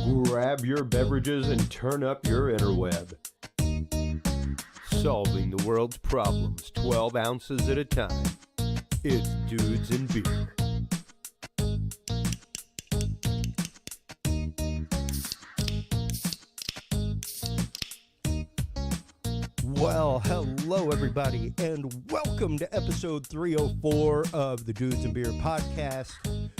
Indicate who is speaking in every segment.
Speaker 1: Grab your beverages and turn up your interweb. Solving the world's problems 12 ounces at a time. It's Dudes and Beer.
Speaker 2: Well, hello everybody, and welcome to episode 304 of the Dudes and Beer podcast.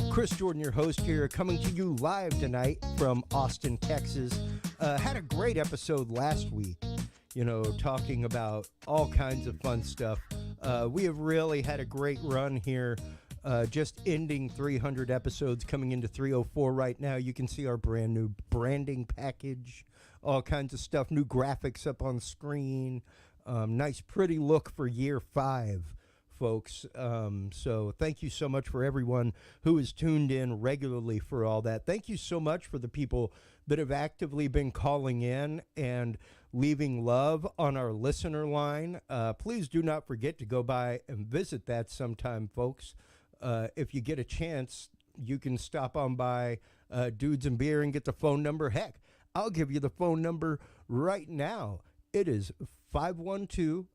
Speaker 2: Chris Jordan, your host here, coming to you live tonight from Austin, Texas. Had a great episode last week, talking about all kinds of fun stuff. We have really had a great run here, just ending 300 episodes, coming into 304 right now. You can see our brand new branding package, all kinds of stuff, new graphics up on screen, nice pretty look for year 5, folks. So thank you so much for everyone who is tuned in regularly for all that. Thank you so much for the people that have actively been calling in and leaving love on our listener line. Please do not forget to go by and visit that sometime, folks. If you get a chance, you can stop on by Dudes and Beer and get the phone number. Heck, I'll give you the phone number right now. It is 512,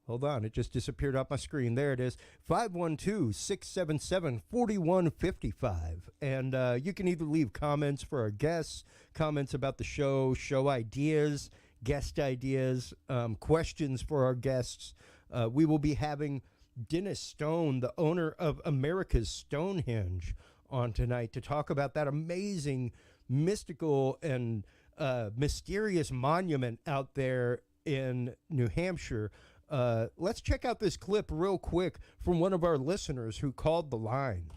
Speaker 2: hold on, it just disappeared off my screen. There it is, 512-677-4155. And you can either leave comments for our guests, comments about the show ideas, guest ideas, questions for our guests. We will be having Dennis Stone, the owner of America's Stonehenge, on tonight to talk about that amazing, mystical, and mysterious monument out there in New Hampshire. Let's check out this clip real quick from one of our listeners who called the line.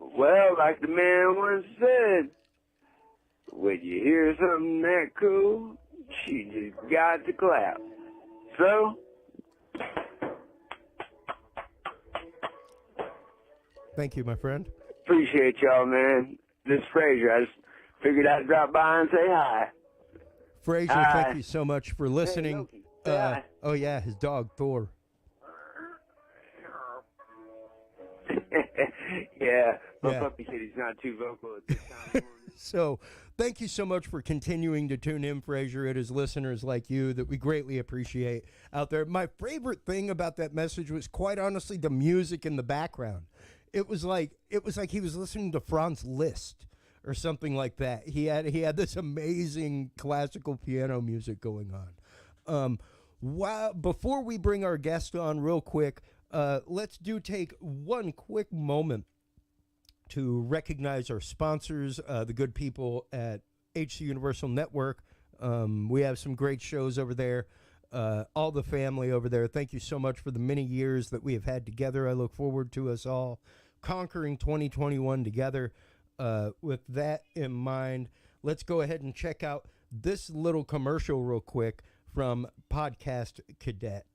Speaker 3: Well, like the man once said, when you hear something that cool, you just got to clap. So,
Speaker 2: thank you, my friend.
Speaker 3: Appreciate y'all, man. This is Frazier. I just figured I'd drop by and say hi.
Speaker 2: Frazier,
Speaker 3: hi.
Speaker 2: Thank you so much for listening.
Speaker 3: Hey,
Speaker 2: oh, yeah, his dog, Thor.
Speaker 3: Yeah, my puppy said he's not too vocal at this time.
Speaker 2: So, thank you so much for continuing to tune in, Frazier. It is listeners like you that we greatly appreciate out there. My favorite thing about that message was, quite honestly, the music in the background. It was like he was listening to Franz Liszt or something like that. He had this amazing classical piano music going on. Before we bring our guest on real quick, let's take one quick moment to recognize our sponsors, the good people at HC Universal Network. We have some great shows over there. All the family over there, thank you so much for the many years that we have had together. I look forward to us all conquering 2021 together. With that in mind, let's go ahead and check out this little commercial real quick from Podcast Cadet.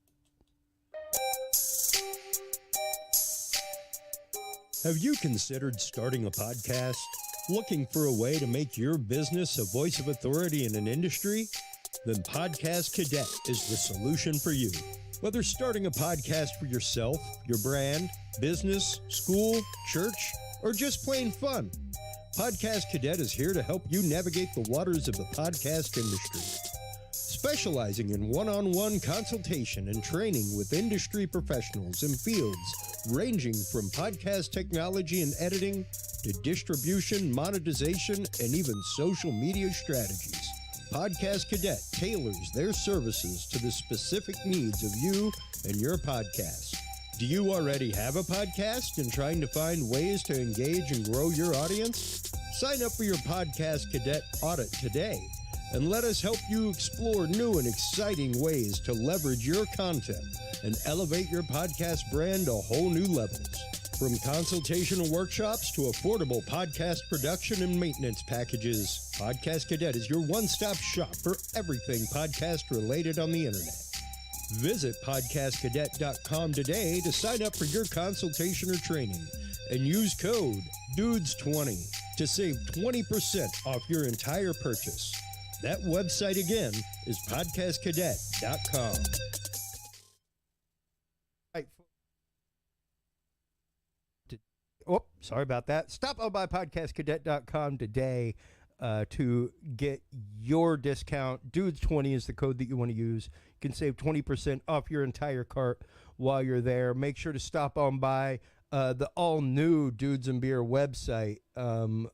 Speaker 2: Have you considered starting a podcast? Looking for a way to make your business a voice of authority in an industry? Then Podcast Cadet is the solution for you. Whether starting a podcast for yourself, your brand, business, school, church, or just plain fun, Podcast Cadet is here to help you navigate the waters of the podcast industry. Specializing in one-on-one consultation and training with industry professionals in fields ranging from podcast technology and editing to distribution, monetization, and even social media strategies. Podcast Cadet tailors their services to the specific needs of you and your podcast. Do you already have a podcast and trying to find ways to engage and grow your audience? Sign up for your Podcast Cadet audit today and let us help you explore new and exciting ways to leverage your content and elevate your podcast brand to whole new levels. From consultational workshops to affordable podcast production and maintenance packages, Podcast Cadet is your one-stop shop for everything podcast related on the internet. Visit podcastcadet.com today to sign up for your consultation or training and use code DUDES20 to save 20% off your entire purchase. That website again is podcastcadet.com.
Speaker 1: sorry about that. Stop on by podcastcadet.com today to get your discount. Dudes20 is the code that you want to use. You can save 20% off your entire cart while you're there. Make sure to stop on by the all-new Dudes and Beer website.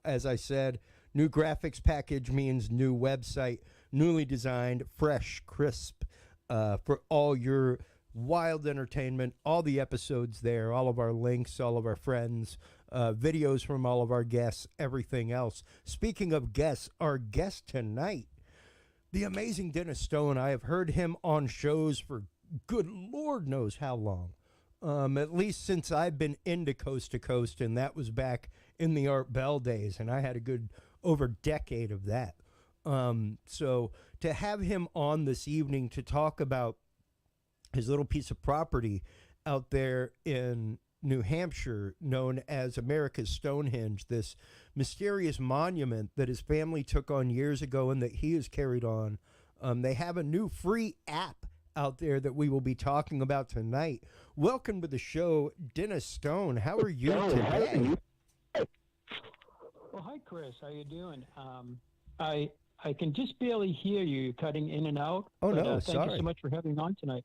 Speaker 1: As I said, new graphics package means new website, newly designed, fresh, crisp, for all your wild entertainment, all the episodes there, all of our links, all of our friends, videos from all of our guests, everything else. Speaking of guests, our guest tonight, the amazing Dennis Stone. I have heard him on shows for good Lord knows how long. At least since I've been into Coast to Coast, and that was back in the Art Bell days, and I had a good over decade of that. So to have him on this evening to talk about his little piece of property out there in New Hampshire known as America's Stonehenge, this mysterious monument that his family took on years ago and that he has carried on. They have a new free app out there that we will be talking about tonight. Welcome to the show, Dennis Stone. How are you today?
Speaker 4: Well, hi, Chris. How you doing? I can just barely hear you cutting in and out.
Speaker 1: Oh, no,
Speaker 4: thank
Speaker 1: sorry.
Speaker 4: you so much for having me on tonight.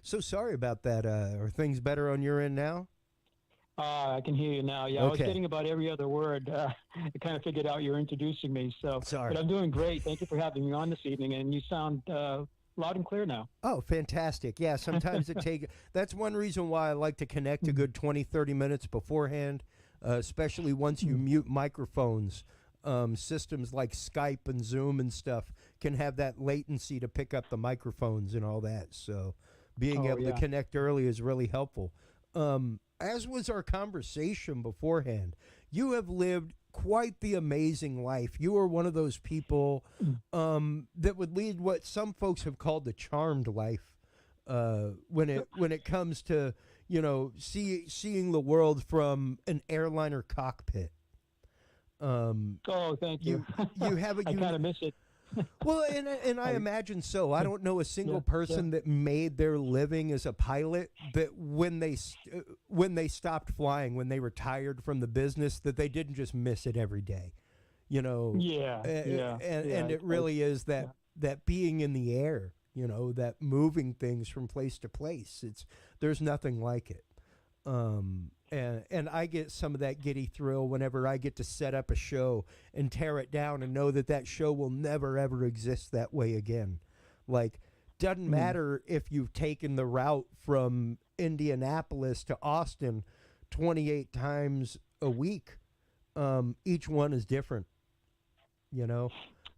Speaker 1: So sorry about that. Are things better on your end now?
Speaker 4: I can hear you now. Yeah,
Speaker 1: Okay.
Speaker 4: I was getting about every other word. I kind of figured out you're introducing me. So,
Speaker 1: Sorry.
Speaker 4: But I'm doing great. Thank you for having me on this evening, and you sound loud and clear now.
Speaker 1: Oh, fantastic. Yeah, sometimes that's one reason why I like to connect a good 20, 30 minutes beforehand, especially once you mute microphones. Systems like Skype and Zoom and stuff can have that latency to pick up the microphones and all that. So being able to connect early is really helpful. As was our conversation beforehand, you have lived quite the amazing life. You are one of those people that would lead what some folks have called the charmed life when it comes to, seeing the world from an airliner cockpit.
Speaker 4: Thank you.
Speaker 1: You have
Speaker 4: I kind of miss it.
Speaker 1: Well, and I imagine so. I don't know a single person that made their living as a pilot that when they stopped flying, when they retired from the business, that they didn't just miss it every day. And it really is that being in the air, that moving things from place to place. There's nothing like it. And I get some of that giddy thrill whenever I get to set up a show and tear it down and know that show will never, ever exist that way again. Like, doesn't matter if you've taken the route from Indianapolis to Austin 28 times a week. Each one is different, And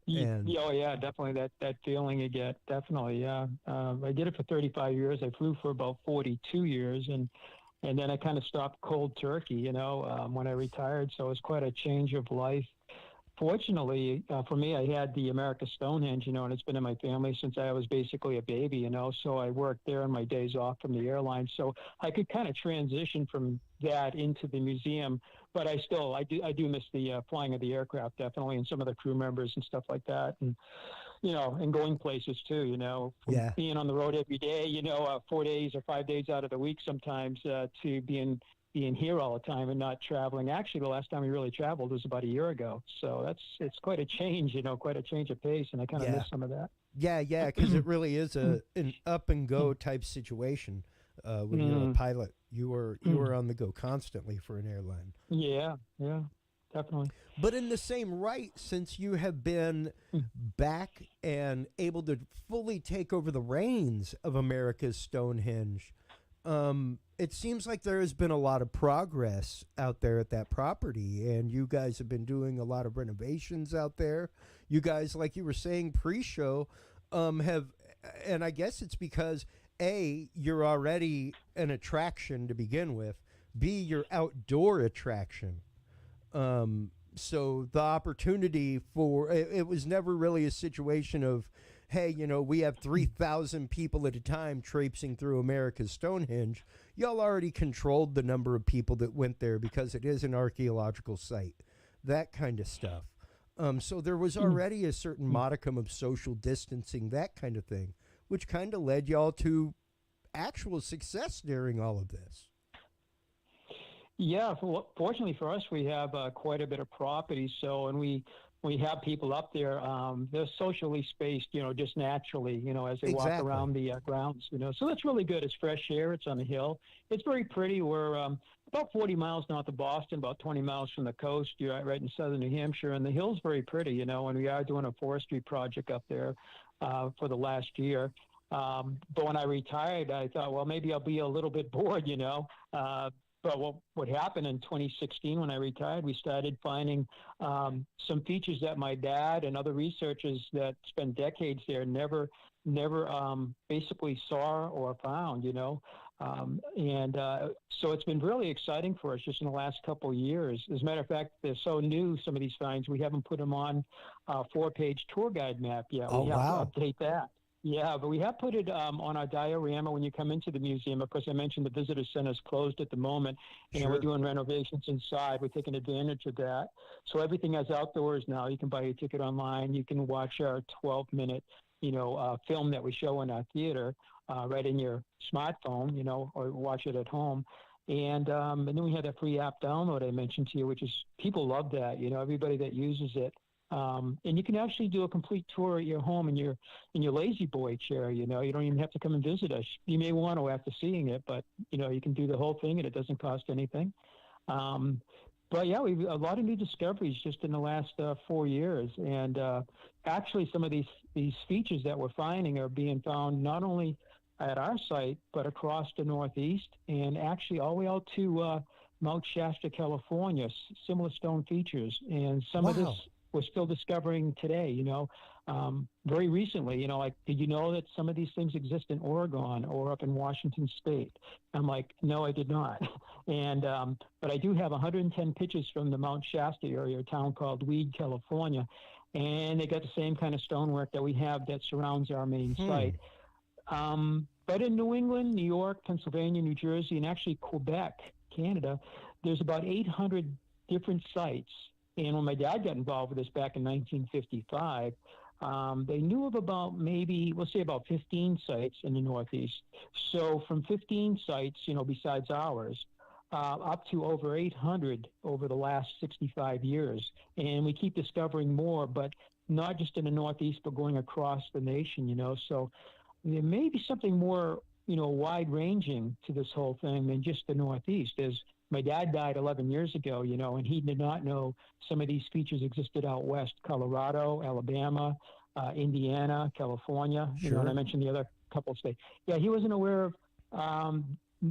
Speaker 4: definitely that feeling you get. Definitely, yeah. I did it for 35 years. I flew for about 42 years, and then I kind of stopped cold turkey, when I retired. So it was quite a change of life. Fortunately, for me, I had the America Stonehenge, and it's been in my family since I was basically a baby, So I worked there on my days off from the airline. So I could kind of transition from that into the museum. But I do miss the flying of the aircraft, definitely, and some of the crew members and stuff like that. And, and going places too, from being on the road every day, 4 days or 5 days out of the week sometimes to being here all the time and not traveling. Actually, the last time we really traveled was about a year ago. So it's quite a change, quite a change of pace. And I kind of miss some of that.
Speaker 1: Yeah, because it really is an up and go type situation when you're a pilot. You were on the go constantly for an airline.
Speaker 4: Yeah, definitely.
Speaker 1: But in the same right, since you have been back and able to fully take over the reins of America's Stonehenge, it seems like there has been a lot of progress out there at that property, and you guys have been doing a lot of renovations out there. You guys, like you were saying pre-show, have, and I guess it's because A, you're already an attraction to begin with, B, you're outdoor attraction. So the opportunity for it was never really a situation of, hey, we have 3,000 people at a time traipsing through America's Stonehenge. Y'all already controlled the number of people that went there because it is an archaeological site, that kind of stuff. So there was already a certain modicum of social distancing, that kind of thing, which kind of led y'all to actual success during all of this.
Speaker 4: Yeah, fortunately for us, we have quite a bit of property. So, and we have people up there. They're socially spaced, just naturally, as they walk around the grounds, So that's really good. It's fresh air. It's on the hill. It's very pretty. We're about 40 miles north of Boston, about 20 miles from the coast. You're right in southern New Hampshire, and the hill's very pretty, and we are doing a forestry project up there for the last year. But when I retired, I thought, well, maybe I'll be a little bit bored, But what happened in 2016 when I retired, we started finding some features that my dad and other researchers that spent decades there never basically saw or found, So it's been really exciting for us just in the last couple of years. As a matter of fact, they're so new, some of these finds, we haven't put them on a 4-page tour guide map yet.
Speaker 1: Oh,
Speaker 4: we have
Speaker 1: wow.
Speaker 4: to update that. Yeah, but we have put it on our diorama when you come into the museum. Of course, I mentioned the visitor center is closed at the moment, and
Speaker 1: Sure.
Speaker 4: we're doing renovations inside. We're taking advantage of that. So everything is outdoors now. You can buy your ticket online. You can watch our 12-minute, film that we show in our theater right in your smartphone, or watch it at home. And then we have that free app download I mentioned to you, which is people love that. Everybody that uses it. And you can actually do a complete tour at your home in your lazy boy chair. You don't even have to come and visit us. You may want to after seeing it, but you can do the whole thing and it doesn't cost anything. But yeah, we've a lot of new discoveries just in the last 4 years, and actually some of these features that we're finding are being found not only at our site but across the Northeast, and actually all the way out to Mount Shasta, California. Similar stone features, and some of this we're still discovering today, very recently, like, did you know that some of these things exist in Oregon or up in Washington State? I'm like, no, I did not. And, but I do have 110 pictures from the Mount Shasta area, a town called Weed, California. And they got the same kind of stonework that we have that surrounds our main site. But in New England, New York, Pennsylvania, New Jersey, and actually Quebec, Canada, there's about 800 different sites. And when my dad got involved with this back in 1955, they knew of about we'll say about 15 sites in the Northeast. So from 15 sites, besides ours, up to over 800 over the last 65 years. And we keep discovering more, but not just in the Northeast, but going across the nation, So there may be something more, wide-ranging to this whole thing than just the Northeast. My dad died 11 years ago, and he did not know some of these features existed out west, Colorado, Alabama, Indiana, California,
Speaker 1: Sure.
Speaker 4: And I mentioned the other couple of states. Yeah, he wasn't aware of,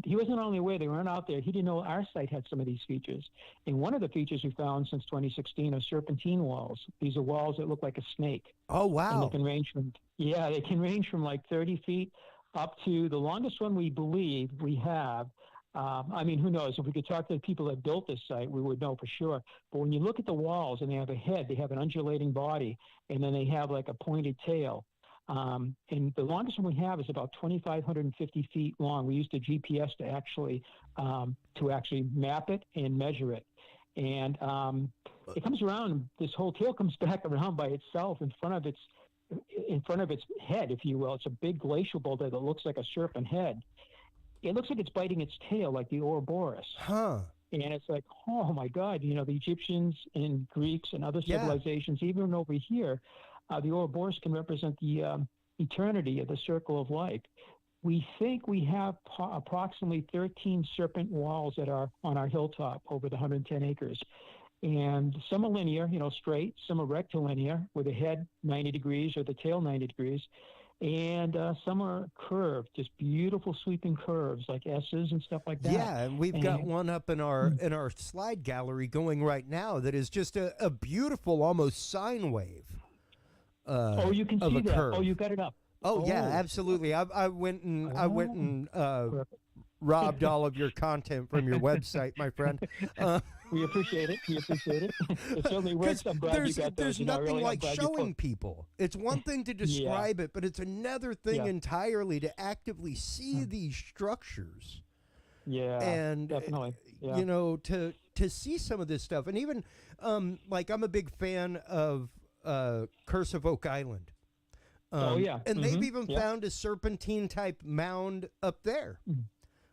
Speaker 4: he wasn't only aware they weren't out there, he didn't know our site had some of these features. And one of the features we found since 2016 are serpentine walls. These are walls that look like a snake.
Speaker 1: Oh, wow.
Speaker 4: And they can range from like 30 feet up to the longest one we believe we have. Who knows? If we could talk to the people that built this site, we would know for sure. But when you look at the walls and they have a head, they have an undulating body, and then they have like a pointed tail. And the longest one we have is about 2,550 feet long. We used a GPS to actually map it and measure it. And it comes around. This whole tail comes back around by itself in front of its head, if you will. It's a big glacial boulder that looks like a serpent head. It looks like it's biting its tail like the Ouroboros.
Speaker 1: Huh.
Speaker 4: And it's like, oh, my God, the Egyptians and Greeks and other civilizations, even over here, the Ouroboros can represent the eternity of the circle of life. We think we have approximately 13 serpent walls that are on our hilltop over the 110 acres. And some are linear, straight. Some are rectilinear with the head 90 degrees or the tail 90 degrees. And some are curved, just beautiful sweeping curves like S's and stuff like that.
Speaker 1: Yeah, and we've got one up in our slide gallery going right now that is just a beautiful, almost sine wave.
Speaker 4: You can see that.
Speaker 1: Curve.
Speaker 4: Oh, you got it up.
Speaker 1: Yeah, absolutely. I went and robbed all of your content from your website, my friend.
Speaker 4: We appreciate it. It certainly works. I'm glad you got those.
Speaker 1: There's nothing like showing people. It's one thing to describe it, but it's another thing entirely to actively see these structures.
Speaker 4: Yeah,
Speaker 1: and
Speaker 4: definitely. Yeah.
Speaker 1: To see some of this stuff, and even I'm a big fan of Curse of Oak Island. And they've even found a serpentine type mound up there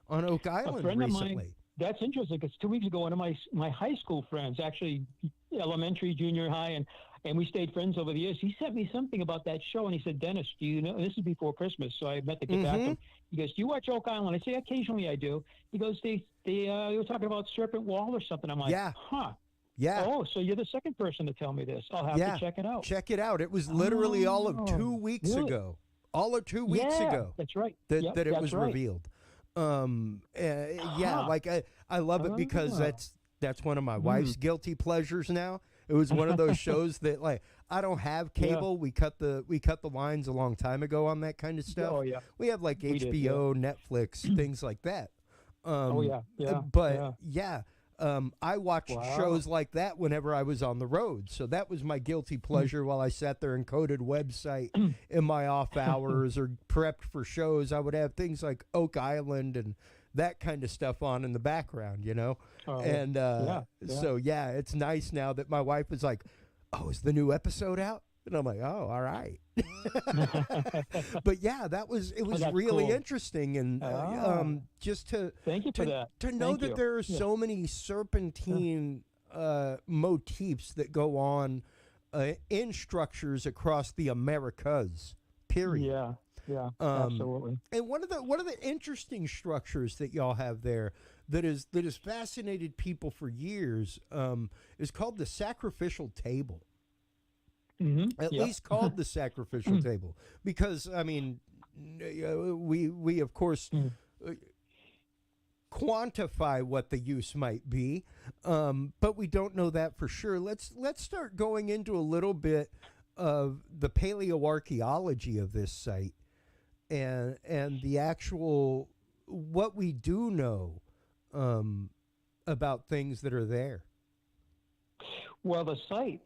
Speaker 1: on Oak Island recently.
Speaker 4: That's interesting because 2 weeks ago, one of my high school friends, actually elementary, junior high, and we stayed friends over the years. He sent me something about that show, and he said, "Dennis, do you know?" This is before Christmas, so I meant to get back to him. He goes, "Do you watch Oak Island?" I say, "Occasionally, I do." He goes, "They were talking about Serpent Wall or something." I'm like,
Speaker 1: Yeah.
Speaker 4: "Huh."
Speaker 1: Yeah.
Speaker 4: Oh, so you're the second person to tell me this. I'll have to check it out.
Speaker 1: Check it out. It was literally all of 2 weeks ago. All of 2 weeks ago.
Speaker 4: That's right.
Speaker 1: That it was revealed. Like I love it because that's one of my wife's guilty pleasures now. It was one of those shows that, like, I don't have cable. We cut the lines a long time ago on that kind of stuff.
Speaker 4: Oh yeah.
Speaker 1: We have like HBO, Netflix, things like that. I watched shows like that whenever I was on the road. So that was my guilty pleasure while I sat there and coded website in my off hours or prepped for shows. I would have things like Oak Island and that kind of stuff on in the background, you know? So, it's nice now that my wife is like, "Oh, is the new episode out?" And I'm like, "Oh, all right." But yeah, it was really
Speaker 4: cool.
Speaker 1: Interesting. And just to
Speaker 4: thank you for that.
Speaker 1: To know that there are so many serpentine motifs that go on in structures across the Americas, period.
Speaker 4: Yeah, absolutely.
Speaker 1: And one of the interesting structures that y'all have there that has fascinated people for years is called the sacrificial table. At least called the sacrificial table, because I mean, we of course quantify what the use might be, but we don't know that for sure. Let's start going into a little bit of the paleoarchaeology of this site and the actual what we do know about things that are there.
Speaker 4: Well, the site,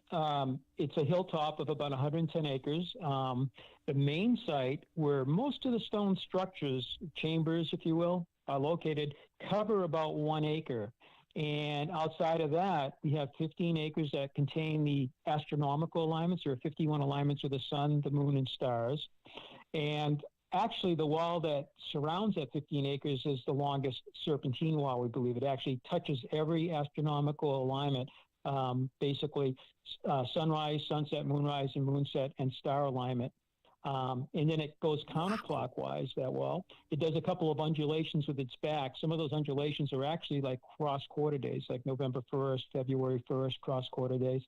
Speaker 4: it's a hilltop of about 110 acres. The main site, where most of the stone structures, chambers, if you will, are located, cover about 1 acre. And outside of that, we have 15 acres that contain the astronomical alignments. There are 51 alignments of the sun, the moon, and stars. And actually, the wall that surrounds that 15 acres is the longest serpentine wall, we believe. It actually touches every astronomical alignment. Basically, sunrise, sunset, moonrise, and moonset, and star alignment. And then it goes counterclockwise, that wall. It does a couple of undulations with its back. Some of those undulations are actually like cross-quarter days, like November 1st, February 1st, cross-quarter days.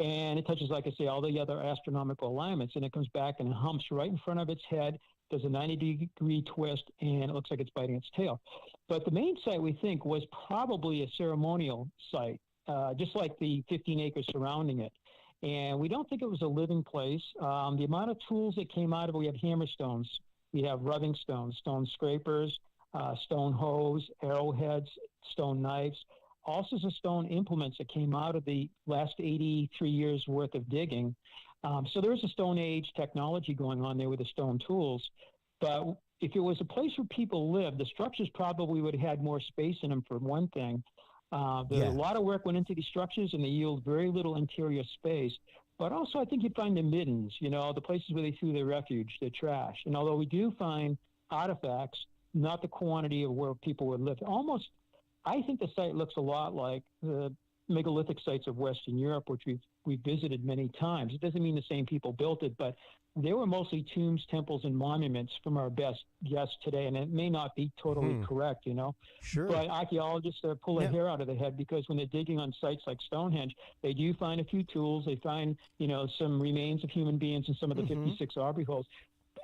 Speaker 4: And it touches, like I say, all the other astronomical alignments. And it comes back and humps right in front of its head, does a 90-degree twist, and it looks like it's biting its tail. But the main site, we think, was probably a ceremonial site. Just like the 15 acres surrounding it. And we don't think it was a living place. The amount of tools that came out of it, we have hammer stones, we have rubbing stones, stone scrapers, stone hoes, arrowheads, stone knives, all sorts of stone implements that came out of the last 83 years worth of digging. So there is a Stone Age technology going on there with the stone tools. But if it was a place where people lived, the structures probably would have had more space in them, for one thing. A lot of work went into these structures, and they yield very little interior space. But also, I think you'd find the middens, the places where they threw their refuge, their trash. And although we do find artifacts, not the quantity of where people would live. Almost, I think the site looks a lot like the megalithic sites of Western Europe, which we've visited many times. It doesn't mean the same people built it, but they were mostly tombs, temples, and monuments from our best guess today, and it may not be totally correct,
Speaker 1: Sure.
Speaker 4: But archaeologists pull their hair out of their head, because when they're digging on sites like Stonehenge, they do find a few tools. They find, some remains of human beings in some of the 56 Aubrey holes.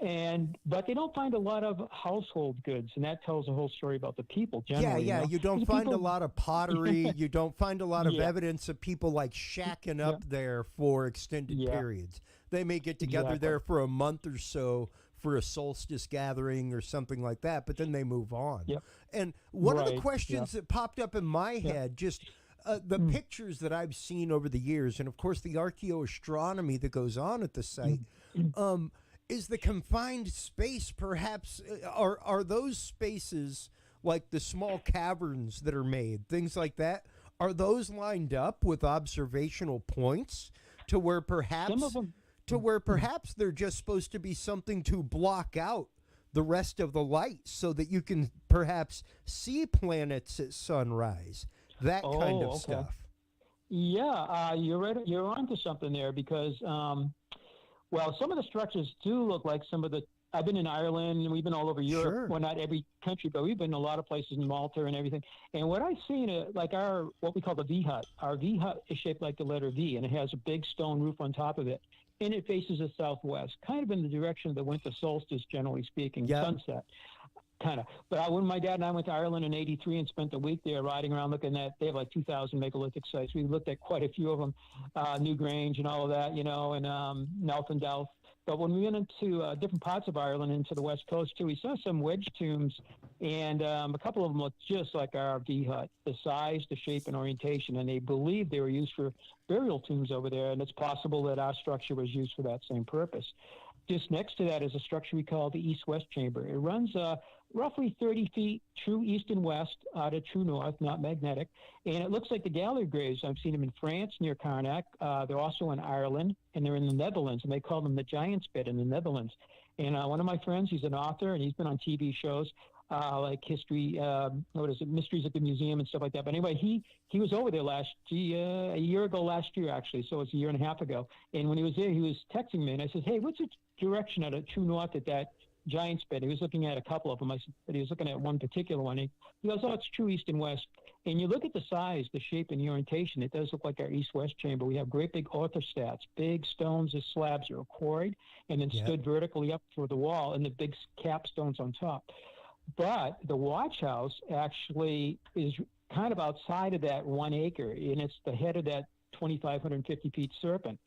Speaker 4: But they don't find a lot of household goods, and that tells a whole story about the people generally.
Speaker 1: You don't find a lot of pottery. You don't find a lot of evidence of people like shacking up there for extended periods. They may get together there for a month or so for a solstice gathering or something like that, but then they move on. And one of the questions that popped up in my head, just the pictures that I've seen over the years, and of course the archaeoastronomy that goes on at the site, is the confined space perhaps, are those spaces like the small caverns that are made, things like that, are those lined up with observational points to where perhaps they're just supposed to be something to block out the rest of the light so that you can perhaps see planets at sunrise, that kind of stuff.
Speaker 4: Yeah, you're right. You're onto something there because, well, some of the structures do look like some of the. I've been in Ireland and we've been all over Europe.
Speaker 1: Sure.
Speaker 4: Well, not every country, but we've been in a lot of places in Malta and everything. And what I've seen, like what we call the V hut. Our V hut is shaped like the letter V, and it has a big stone roof on top of it, and it faces the southwest, kind of in the direction of the winter solstice, generally speaking, sunset. Kind of. But when my dad and I went to Ireland in '83 and spent a week there riding around looking at, they have like 2,000 megalithic sites. We looked at quite a few of them, Newgrange and all of that, and Nelthendalf. But when we went into different parts of Ireland, into the west coast too, we saw some wedge tombs, and a couple of them looked just like our V hut, the size, the shape, and orientation. And they believed they were used for burial tombs over there, and it's possible that our structure was used for that same purpose. Just next to that is a structure we call the east-west chamber. It runs roughly 30 feet true east and west out of true north, not magnetic. And it looks like the gallery graves. I've seen them in France near Karnak. They're also in Ireland, and they're in the Netherlands, and they call them the Giant's Bed in the Netherlands. And one of my friends, he's an author, and he's been on TV shows like History, Mysteries at the Museum and stuff like that. But anyway, he was over there a year ago last year, actually, so it's a year and a half ago. And when he was there, he was texting me, and I said, hey, what's the direction out of true north at that Giant's Bed? He was looking at a couple of them. I said, but he was looking at one particular one. He goes, oh, it's true east and west. And you look at the size, the shape, and the orientation, it does look like our east-west chamber. We have great big orthostats, big stones as slabs that are quarried and then stood vertically up for the wall, and the big capstones on top. But the watch house actually is kind of outside of that 1 acre, and it's the head of that 2,550 feet serpent.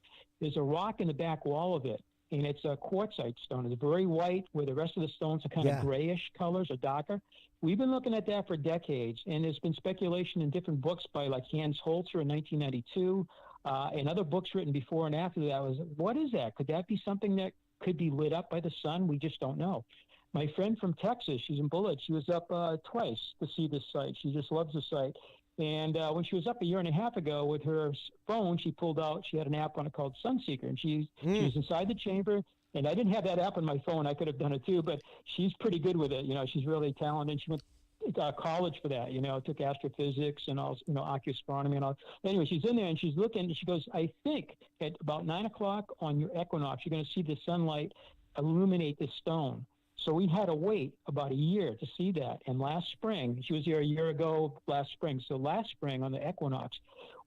Speaker 4: There's a rock in the back wall of it, and it's a quartzite stone. It's very white, where the rest of the stones are kind of grayish colors or darker. We've been looking at that for decades, and there's been speculation in different books by like Hans Holzer in 1992, and other books written before and after that was, what is that? Could that be something that could be lit up by the sun? We just don't know. My friend from Texas, she's in Bullitt, she was up twice to see this site. She just loves the site. And when she was up a year and a half ago with her phone, she had an app on it called Sunseeker, and she was inside the chamber. And I didn't have that app on my phone. I could have done it too, but she's pretty good with it. She's really talented. She went to college for that, took astrophysics and all, archaeoastronomy and all. Anyway, she's in there and she's looking, and she goes, I think at about 9 o'clock on your equinox, you're going to see the sunlight illuminate this stone. So we had to wait about a year to see that. And last spring, she was here a year ago last spring. So last spring on the equinox,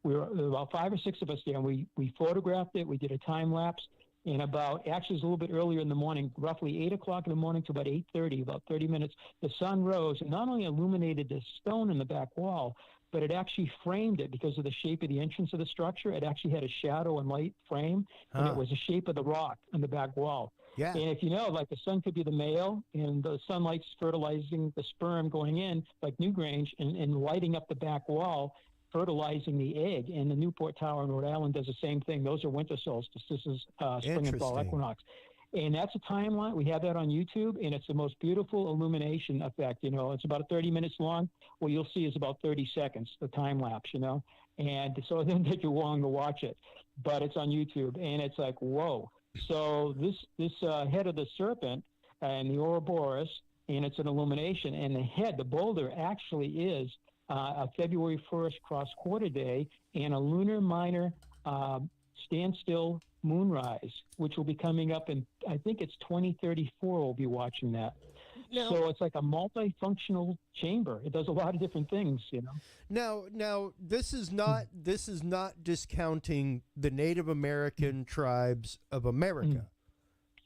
Speaker 4: there were about 5 or 6 of us there, and we photographed it. We did a time lapse. And actually it was a little bit earlier in the morning, roughly 8 o'clock in the morning to about 8:30, about 30 minutes, the sun rose and not only illuminated the stone in the back wall, but it actually framed it because of the shape of the entrance of the structure. It actually had a shadow and light frame, and it was the shape of the rock on the back wall.
Speaker 1: Yeah.
Speaker 4: And if like the sun could be the male, and the sunlight's fertilizing the sperm going in, like Newgrange, and lighting up the back wall, fertilizing the egg. And the Newport Tower in Rhode Island does the same thing. Those are winter solstice. This is spring and fall equinox. And that's a timeline. We have that on YouTube, and it's the most beautiful illumination effect. It's about 30 minutes long. What you'll see is about 30 seconds, the time lapse, And so it doesn't take you long to watch it. But it's on YouTube, and it's like, whoa. So this head of the serpent and the Ouroboros, and it's an illumination. And the head, the boulder, actually is a February 1st cross-quarter day and a lunar minor standstill moonrise, which will be coming up in, I think it's 2034. We'll be watching that. So it's like a multifunctional chamber. It does a lot of different things,
Speaker 1: Now, this is not discounting the Native American tribes of America.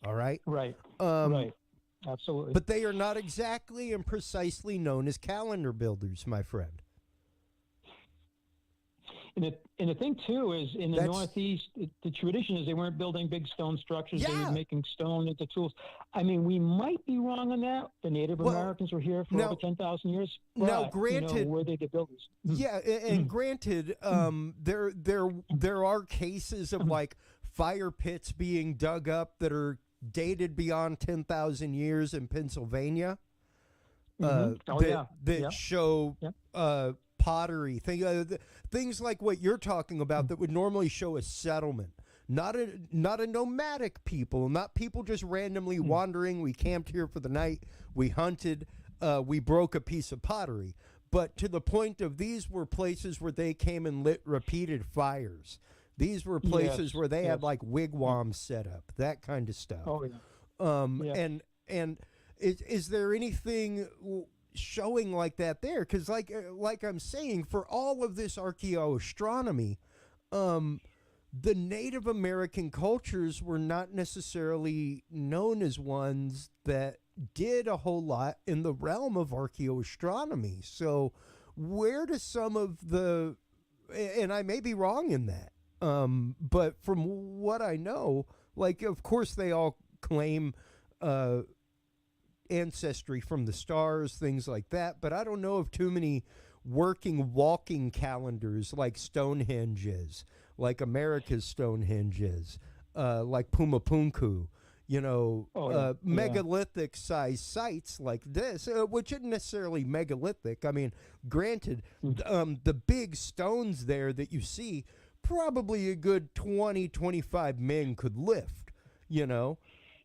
Speaker 1: All right?
Speaker 4: Right. Right. Absolutely.
Speaker 1: But they are not exactly and precisely known as calendar builders, my friend.
Speaker 4: And the thing, too, is in the Northeast, the tradition is they weren't building big stone structures. They were making stone into tools. I mean, we might be wrong on that. The Native Americans were here for over 10,000 years. But,
Speaker 1: now, granted,
Speaker 4: were they the builders?
Speaker 1: Yeah, and granted, there are cases of, like, fire pits being dug up that are dated beyond 10,000 years in Pennsylvania that show pottery, things like what you're talking about that would normally show a settlement. not a nomadic people, not people just randomly wandering. We camped here for the night, we hunted, we broke a piece of pottery. But to the point of, these were places where they came and lit repeated fires. These were places where they had like wigwams set up, that kind of stuff.
Speaker 4: Oh, yeah.
Speaker 1: And is there anything showing like that there? Because like I'm saying, for all of this archaeoastronomy, the Native American cultures were not necessarily known as ones that did a whole lot in the realm of archaeoastronomy. So where do some of the, and I may be wrong in that, but from what I know, like, of course they all claim ancestry from the stars, things like that, but I don't know of too many working walking calendars like Stonehenge is, like America's Stonehenge is, like Pumapunku, megalithic size sites like this, which isn't necessarily megalithic. I mean, granted, the big stones there that you see, probably a good 20, 25 men could lift,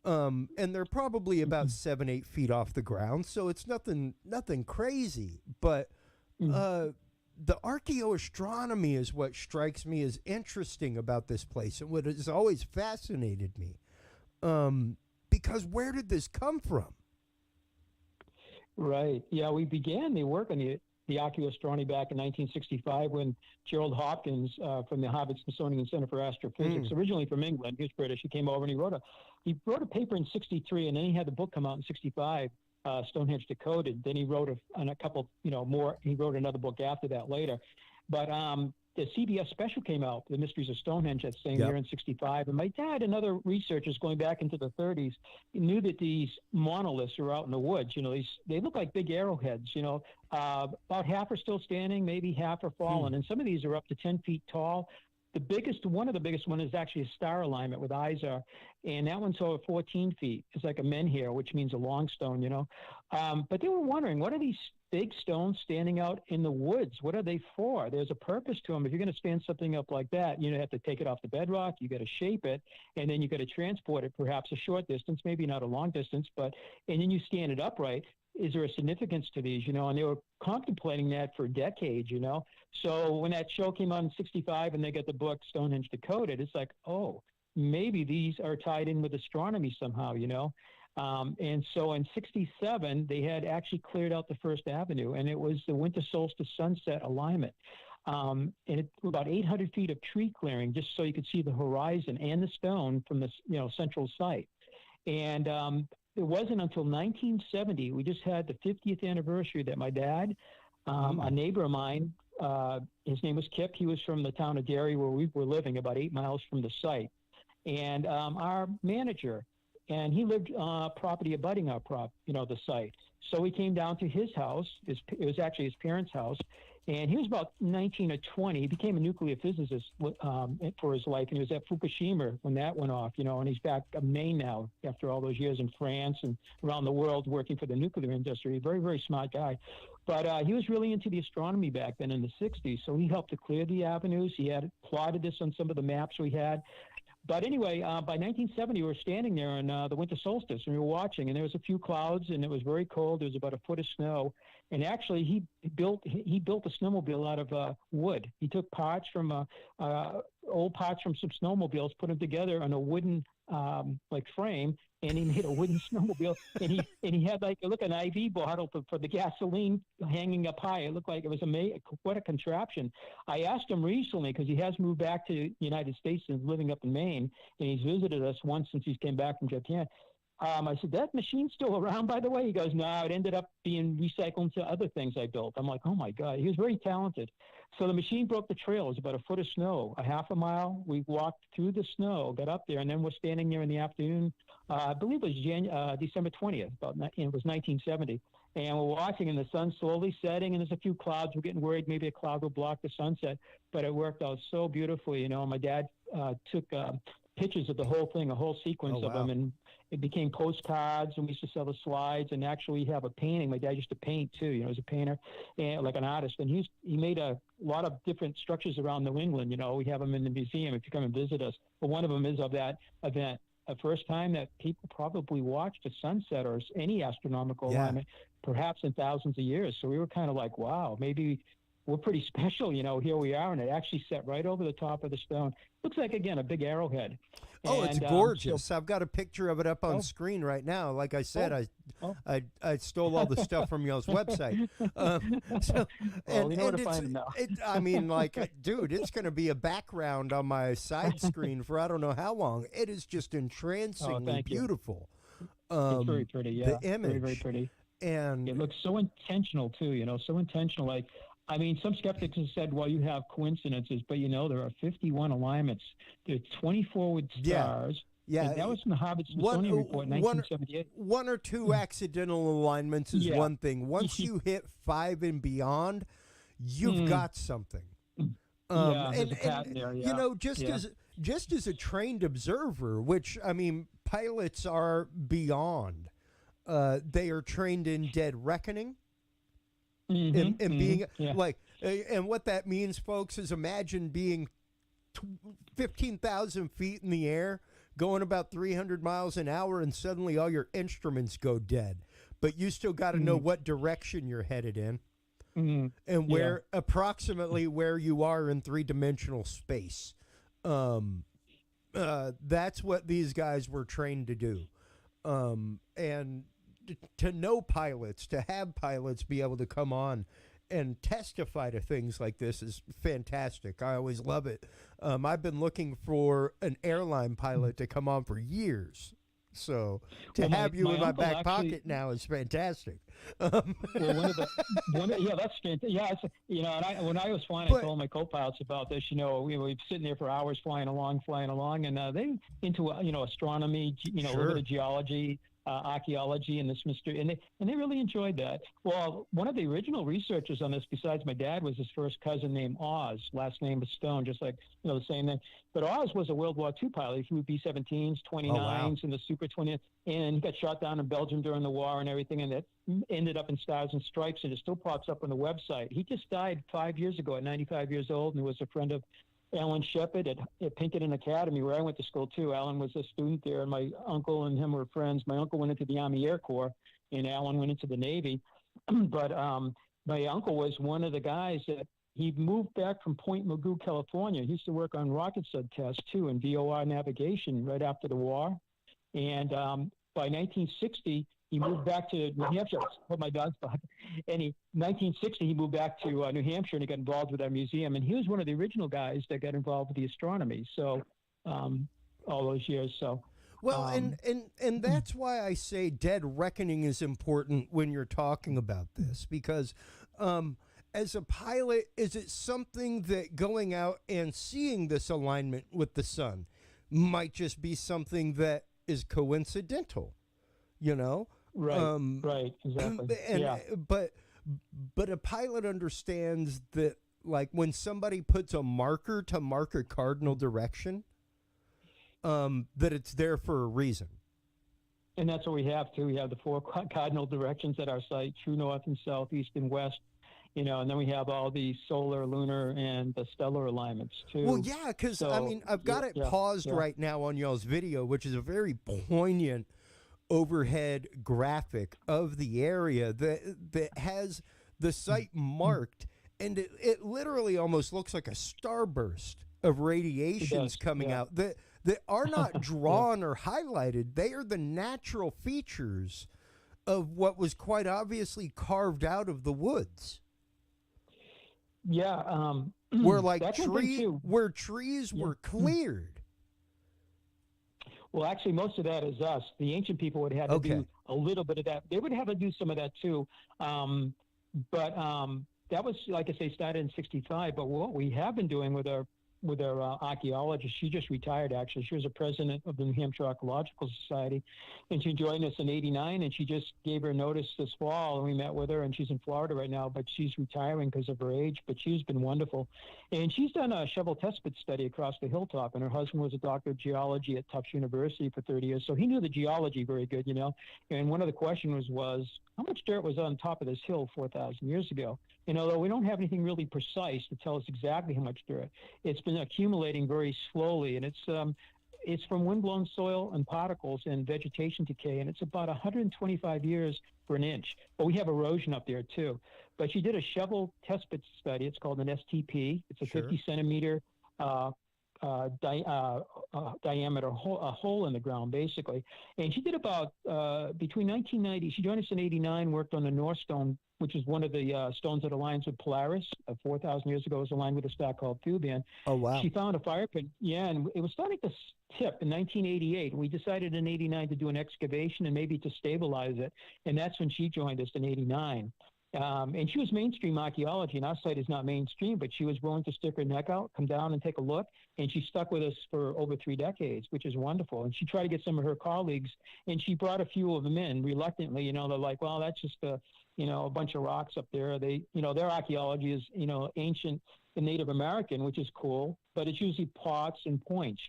Speaker 1: and they're probably about 7-8 feet off the ground. So it's nothing crazy, but the archaeoastronomy is what strikes me as interesting about this place, and what has always fascinated me. Because where did this come from?
Speaker 4: Right. Yeah, we began the work on the archaeoastronomy back in 1965 when Gerald Hopkins from the Harvard-Smithsonian Center for Astrophysics, originally from England, he was British, he came over and he wrote a paper in 63, and then he had the book come out in 65, Stonehenge Decoded. Then he wrote a couple, more. He wrote another book after that later. But the CBS special came out, The Mysteries of Stonehenge, that same year in 65. And my dad and other researchers going back into the 30s knew that these monoliths are out in the woods. They look like big arrowheads. About half are still standing, maybe half are fallen. And some of these are up to 10 feet tall. One of the biggest one is actually a star alignment with Isar, and that one's over 14 feet. It's like a menhir, which means a long stone, But they were wondering, what are these big stones standing out in the woods? What are they for? There's a purpose to them. If you're going to stand something up like that, you have to take it off the bedrock, you got to shape it, and then you got to transport it perhaps a short distance, maybe not a long distance, and then you stand it upright. Is there a significance to these, and they were contemplating that for decades, So when that show came out in 65 and they got the book Stonehenge Decoded, it's like, oh, maybe these are tied in with astronomy somehow, And so in 67, they had actually cleared out the First Avenue, and it was the winter solstice sunset alignment. And it about 800 feet of tree clearing just so you could see the horizon and the stone from the, central site. And it wasn't until 1970, we just had the 50th anniversary, that my dad, a neighbor of mine, his name was Kip. He was from the town of Derry where we were living, about 8 miles from the site. And our manager, and he lived property abutting our the site. So we came down to his house. It was actually his parents' house. And he was about 19 or 20. He became a nuclear physicist for his life. And he was at Fukushima when that went off, and he's back in Maine now after all those years in France and around the world working for the nuclear industry. Very, very smart guy. But he was really into the astronomy back then in the 60s. So he helped to clear the avenues. He had plotted this on some of the maps we had. But anyway, by 1970, we were standing there on the winter solstice, and we were watching, and there was a few clouds, and it was very cold. There was about a foot of snow, and actually, he built a snowmobile out of wood. He took parts from old parts from some snowmobiles, put them together on a wooden frame, and he made a wooden snowmobile. And he had an IV bottle for the gasoline hanging up high. It looked like it was amazing. What a contraption! I asked him recently, because he has moved back to the United States and is living up in Maine, and he's visited us once since he's came back from Japan. I said, that machine's still around, by the way? He goes, no, it ended up being recycled into other things I built. I'm like, oh, my God. He was very talented. So the machine broke the trail. It was about a foot of snow, a half a mile. We walked through the snow, got up there, and then we're standing there in the afternoon. I believe it was December 20th. It was 1970. And we're watching, and the sun's slowly setting, and there's a few clouds. We're getting worried maybe a cloud will block the sunset. But it worked out so beautifully. My dad took pictures of the whole thing, a whole sequence
Speaker 1: Oh,
Speaker 4: of
Speaker 1: wow.
Speaker 4: them, and it became postcards, and we used to sell the slides, and actually have a painting. My dad used to paint too, he was a painter, and like an artist, and he made a lot of different structures around New England. We have them in the museum if you come and visit us. But one of them is of that event, a first time that people probably watched a sunset or any astronomical alignment, perhaps in thousands of years. So we were kind of like, wow, maybe we're pretty special, here we are, and it actually set right over the top of the stone. Looks like, again, a big arrowhead.
Speaker 1: Oh,
Speaker 4: and,
Speaker 1: it's gorgeous. I've got a picture of it up on screen right now. Like I said, I stole all the stuff from y'all's website.
Speaker 4: You know where to find it now.
Speaker 1: I mean, like, dude, it's going to be a background on my side screen for I don't know how long. It is just entrancingly beautiful.
Speaker 4: It's very pretty, yeah.
Speaker 1: The image.
Speaker 4: Very, very pretty.
Speaker 1: And
Speaker 4: it looks so intentional, too, so intentional. Like, I mean, some skeptics have said, well, you have coincidences, but there are 51 alignments. There are 24 with stars.
Speaker 1: Yeah.
Speaker 4: And that was from the Harvard Smithsonian report in 1978.
Speaker 1: One or two accidental alignments is one thing. Once you hit 5 and beyond, you've got something.
Speaker 4: There's a pattern there,
Speaker 1: just as a trained observer, which, I mean, pilots are beyond. They are trained in dead reckoning. And being like, and what that means, folks, is imagine being 15,000 feet in the air, going about 300 miles an hour, and suddenly all your instruments go dead. But you still got to know what direction you're headed in and where approximately where you are in three-dimensional space. That's what these guys were trained to do. And to know pilots, to have pilots be able to come on and testify to things like this is fantastic. I always love it. I've been looking for an airline pilot to come on for years. So to have you in my back pocket now is fantastic.
Speaker 4: Well, that's fantastic. Yeah, and when I was flying, I told my co-pilots about this. We were sitting there for hours flying along, and they into astronomy, a little bit of geology, archaeology, and this mystery, and they really enjoyed that. Well, one of the original researchers on this, besides my dad, was his first cousin named Oz. Last name was Stone, just like the same name. But Oz was a World War II pilot. He flew B-17s, 29s, and the Super 20, and he got shot down in Belgium during the war and everything, and that ended up in Stars and Stripes, and it still pops up on the website. He just died 5 years ago at 95 years old, and was a friend of Alan Shepard at Pinkerton Academy, where I went to school too. Alan was a student there, and my uncle and him were friends. My uncle went into the Army Air Corps, and Alan went into the Navy. But my uncle was one of the guys that he moved back from Point Mugu, California. He used to work on rocket sub tests too and VOR navigation right after the war. And by 1960, he moved back to New Hampshire. Put my dog's back. And 1960, he moved back to New Hampshire, and he got involved with our museum. And he was one of the original guys that got involved with the astronomy. So all those years. So
Speaker 1: well, and that's why I say dead reckoning is important when you're talking about this, because as a pilot, is it something that going out and seeing this alignment with the sun might just be something that is coincidental,
Speaker 4: Right, exactly.
Speaker 1: But a pilot understands that, like, when somebody puts a marker to mark a cardinal direction, that it's there for a reason.
Speaker 4: And that's what we have too. We have the 4 cardinal directions at our site: true north and south, east and west. And then we have all the solar, lunar, and the stellar alignments too.
Speaker 1: Well, yeah, because I mean, I've got it paused right now on y'all's video, which is a very poignant overhead graphic of the area that has the site marked, and it literally almost looks like a starburst of radiations coming out that are not drawn or highlighted. They are the natural features of what was quite obviously carved out of the woods.
Speaker 4: Yeah,
Speaker 1: where trees were cleared.
Speaker 4: Well, actually, most of that is us. The ancient people would have to do a little bit of that. They would have to do some of that too. But that was, like I say, started in 65. But what we have been doing with our with our archaeologist. She just retired, actually. She was a president of the New Hampshire Archaeological Society, and she joined us in '89. And she just gave her notice this fall, and we met with her. And she's in Florida right now, but she's retiring because of her age. But she's been wonderful, and she's done a shovel test pit study across the hilltop. And her husband was a doctor of geology at Tufts University for 30 years, so he knew the geology very good, you know. And one of the questions was how much dirt was on top of this hill 4,000 years ago. And although we don't have anything really precise to tell us exactly how much dirt, it's been accumulating very slowly, and it's from windblown soil and particles and vegetation decay, and it's about 125 years for an inch. But we have erosion up there too. But she did a shovel test pit study. It's called an STP. It's a 50 centimeter diameter hole in the ground, basically. And she did about between 1990. She joined us in '89. Worked on the North Stone, which is one of the stones that aligns with Polaris. 4,000 years ago, it was aligned with a star called Thuban.
Speaker 1: Oh, wow.
Speaker 4: She found a fire pit, and it was starting to tip in 1988. We decided in '89 to do an excavation and maybe to stabilize it, and that's when she joined us in '89. And she was mainstream archaeology, and our site is not mainstream, but she was willing to stick her neck out, come down and take a look, and she stuck with us for over 3 decades, which is wonderful. And she tried to get some of her colleagues, and she brought a few of them in reluctantly. You know, they're like, well, that's just a bunch of rocks up there. They, their archaeology is, ancient and Native American, which is cool, but it's usually pots and points,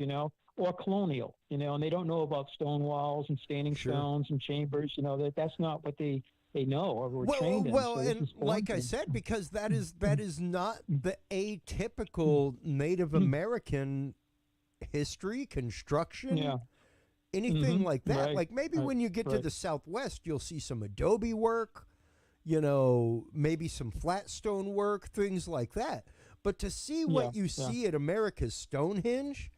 Speaker 4: or colonial, and they don't know about stone walls and standing stones and chambers, that's not what they know or were trained in.
Speaker 1: Well,
Speaker 4: so
Speaker 1: and like I said, because that is not the atypical Native American history, construction, anything like that.
Speaker 4: Right.
Speaker 1: Like maybe when you get to the Southwest, you'll see some adobe work, maybe some flat stone work, things like that. But to see what you see at America's Stonehenge,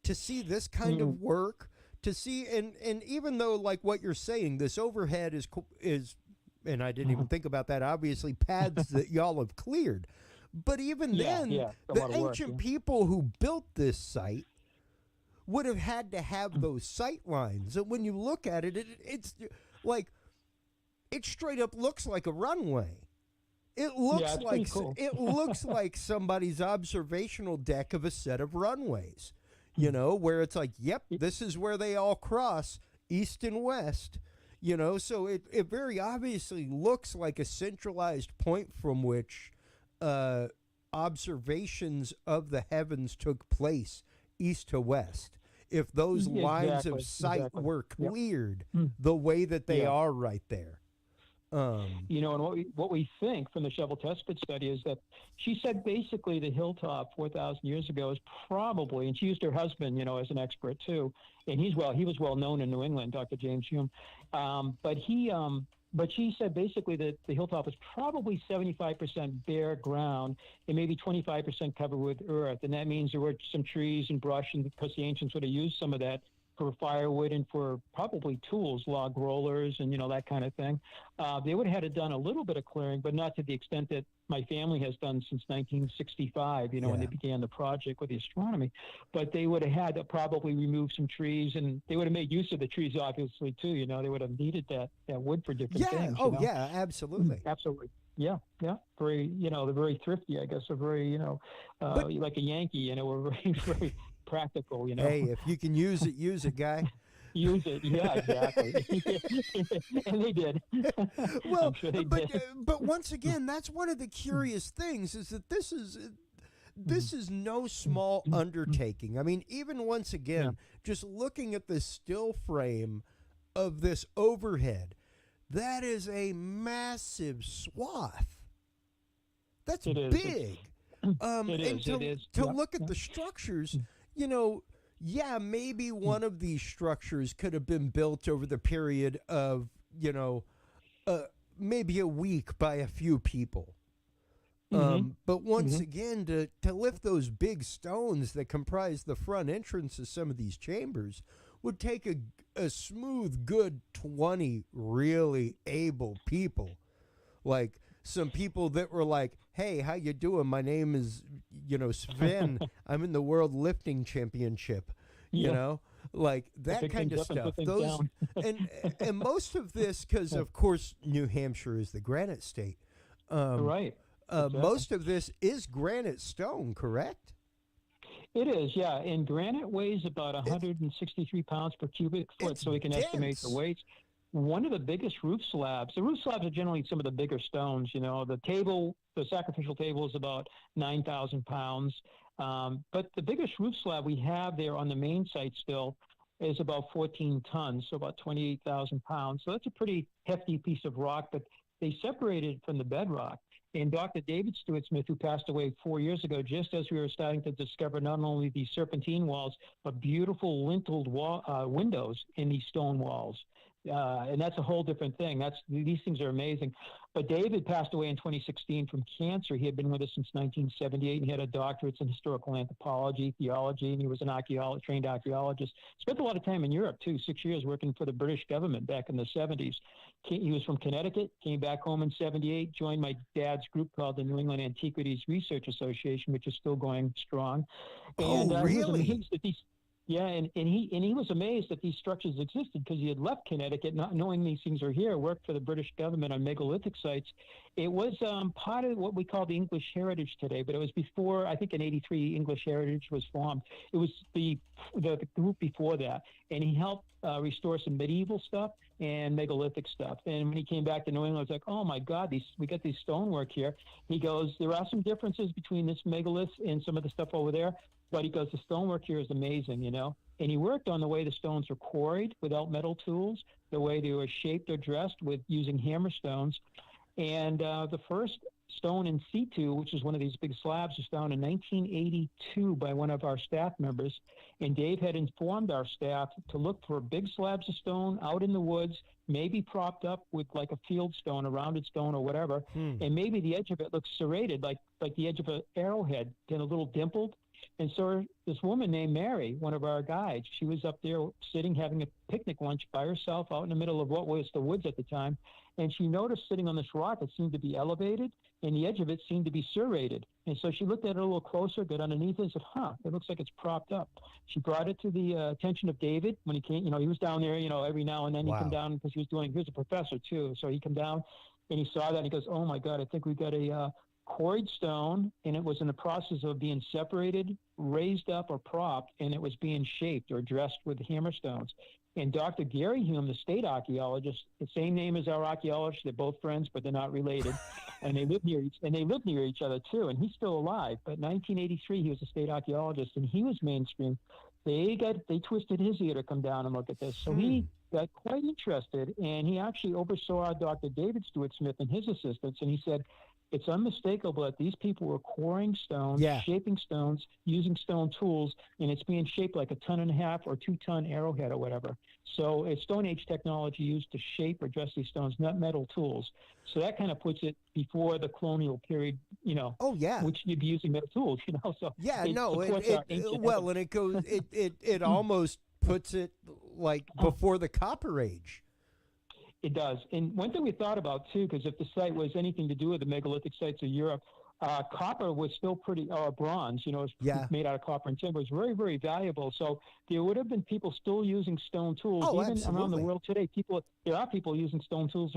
Speaker 1: to see this kind of work, to see, and even though, like what you're saying, this overhead is, and I didn't even think about that, obviously paths that y'all have cleared. But even then, the ancient people who built this site would have had to have those sight lines. And when you look at it, it's like, it straight up looks like a runway. It looks like cool. It looks like somebody's observational deck of a set of runways. Where it's like, yep, this is where they all cross, east and west, so it very obviously looks like a centralized point from which observations of the heavens took place east to west. If those lines of sight were cleared the way that they are right there.
Speaker 4: And what we think from the shovel test pit study is that she said basically the hilltop 4,000 years ago is probably, and she used her husband, as an expert too, and he was well known in New England, Dr. James Hume, but she said basically that the hilltop is probably 75% bare ground and maybe 25% covered with earth, and that means there were some trees and brush, and because the ancients would have used some of that for firewood and for probably tools, log rollers and, that kind of thing. They would have had to done a little bit of clearing, but not to the extent that my family has done since 1965, when they began the project with the astronomy. But they would have had to probably remove some trees, and they would have made use of the trees, obviously, too. They would have needed that wood for different things.
Speaker 1: Yeah, absolutely.
Speaker 4: Absolutely. Yeah. Very, they're very thrifty, I guess. They're very, like a Yankee, we're very, very practical,
Speaker 1: Hey, if you can use it, guy.
Speaker 4: Use it, yeah, exactly. And they did.
Speaker 1: Well,
Speaker 4: sure they
Speaker 1: but
Speaker 4: did.
Speaker 1: But once again, that's one of the curious things, is that this is no small undertaking. I mean, even once again, just looking at the still frame of this overhead, that is a massive swath. That's big.
Speaker 4: It is.
Speaker 1: To look at the structures, maybe one of these structures could have been built over the period of, maybe a week by a few people. But once again, to lift those big stones that comprise the front entrance of some of these chambers would take a smooth, good 20 really able people. Like some people that were like, hey, how you doing? My name is, Sven. I'm in the World Lifting Championship, like that kind of stuff. Those and most of this, because of course New Hampshire is the granite state.
Speaker 4: Right.
Speaker 1: Exactly. Most of this is granite stone, correct?
Speaker 4: It is, yeah. And granite weighs about 163 pounds per cubic foot, so we can estimate the weights. One of the biggest roof slabs, the roof slabs are generally some of the bigger stones, the sacrificial table is about 9,000 pounds. But the biggest roof slab we have there on the main site still is about 14 tons, so about 28,000 pounds. So that's a pretty hefty piece of rock, but they separated it from the bedrock. And Dr. David Stewart Smith, who passed away 4 years ago, just as we were starting to discover not only these serpentine walls, but beautiful linteled windows in these stone walls. And that's a whole different thing. These things are amazing. But David passed away in 2016 from cancer. He had been with us since 1978, and he had a doctorate in historical anthropology, theology, and he was an trained archaeologist. Spent a lot of time in Europe, too, 6 years working for the British government back in the 70s. He was from Connecticut, came back home in 78, joined my dad's group called the New England Antiquities Research Association, which is still going strong. And,
Speaker 1: really?
Speaker 4: He was amazed that he was amazed that these structures existed because he had left Connecticut, not knowing these things are here, worked for the British government on megalithic sites. It was part of what we call the English heritage today, but it was before, I think in 83, English heritage was formed. It was the group before that, and he helped restore some medieval stuff and megalithic stuff. And when he came back to New England, I was like, oh my God, we got these stonework here. He goes, there are some differences between this megalith and some of the stuff over there. But he goes, the stonework here is amazing, And he worked on the way the stones were quarried without metal tools, the way they were shaped or dressed with using hammer stones. And the first stone in situ, which is one of these big slabs, was found in 1982 by one of our staff members. And Dave had informed our staff to look for big slabs of stone out in the woods, maybe propped up with like a field stone, a rounded stone or whatever. And maybe the edge of it looks serrated, like the edge of an arrowhead, and a little dimpled. And so this woman named Mary, one of our guides, she was up there sitting, having a picnic lunch by herself out in the middle of what was the woods at the time. And she noticed sitting on this rock, it seemed to be elevated, and the edge of it seemed to be serrated. And so she looked at it a little closer, got underneath it, and said, it looks like it's propped up. She brought it to the attention of David when he came. He was down there, every now and then he'd come down because he was a professor too. So he'd come down and he saw that and he goes, oh my God, I think we've got a quarried stone, and it was in the process of being separated, raised up, or propped, and it was being shaped or dressed with hammer stones. And Dr. Gary Hume, the state archaeologist, the same name as our archaeologist, they're both friends, but they're not related, and they live near each other too. And he's still alive. But 1983, he was a state archaeologist, and he was mainstream. They twisted his ear to come down and look at this. So he got quite interested, and he actually oversaw Dr. David Stewart Smith and his assistants, and he said, it's unmistakable that these people were quarrying stones, shaping stones, using stone tools, and it's being shaped like a 1.5 ton or 2 ton arrowhead or whatever. So it's Stone Age technology used to shape or dress these stones, not metal tools. So that kind of puts it before the colonial period, which you'd be using metal tools, So
Speaker 1: it almost puts it like before the Copper Age.
Speaker 4: It does. And one thing we thought about, too, because if the site was anything to do with the megalithic sites of Europe, copper was still bronze, made out of copper and timber. It was very, very valuable. So there would have been people still using stone tools. Even around the world today, there are people using stone tools.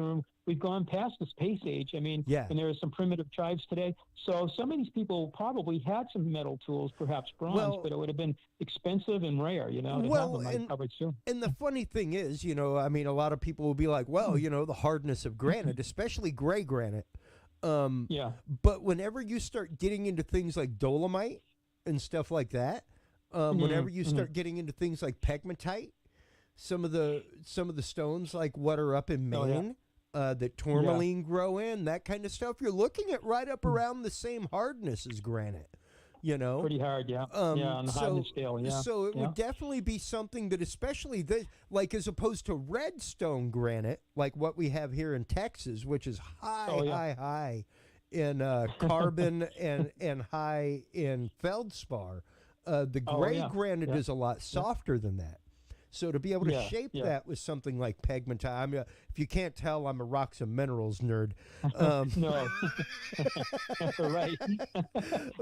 Speaker 4: We've gone past the space age. And there are some primitive tribes today. So some of these people probably had some metal tools, perhaps bronze, but it would have been expensive and rare, to have them uncovered soon.
Speaker 1: And the funny thing is, a lot of people will be like, well, the hardness of granite, especially gray granite. But whenever you start getting into things like dolomite and stuff like that, whenever you start getting into things like pegmatite, some of the stones like what are up in Maine that tourmaline grow in, that kind of stuff, you're looking at right up around the same hardness as granite.
Speaker 4: Pretty hard, on the hardness scale,
Speaker 1: So it would definitely be something that, especially like as opposed to red stone granite, like what we have here in Texas, which is high in carbon and high in feldspar. The gray granite is a lot softer than that. So to be able to shape that with something like pegmatite, if you can't tell, I'm a rocks and minerals nerd.
Speaker 4: No, right.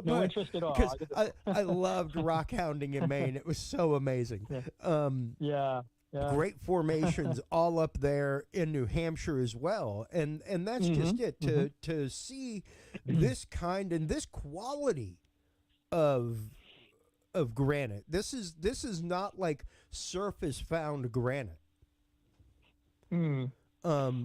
Speaker 4: No interest at all.
Speaker 1: Because I loved rock hounding in Maine. It was so amazing. Great formations all up there in New Hampshire as well. And that's just it, to see this kind and this quality of of granite. This is not like surface found granite.
Speaker 4: Mm.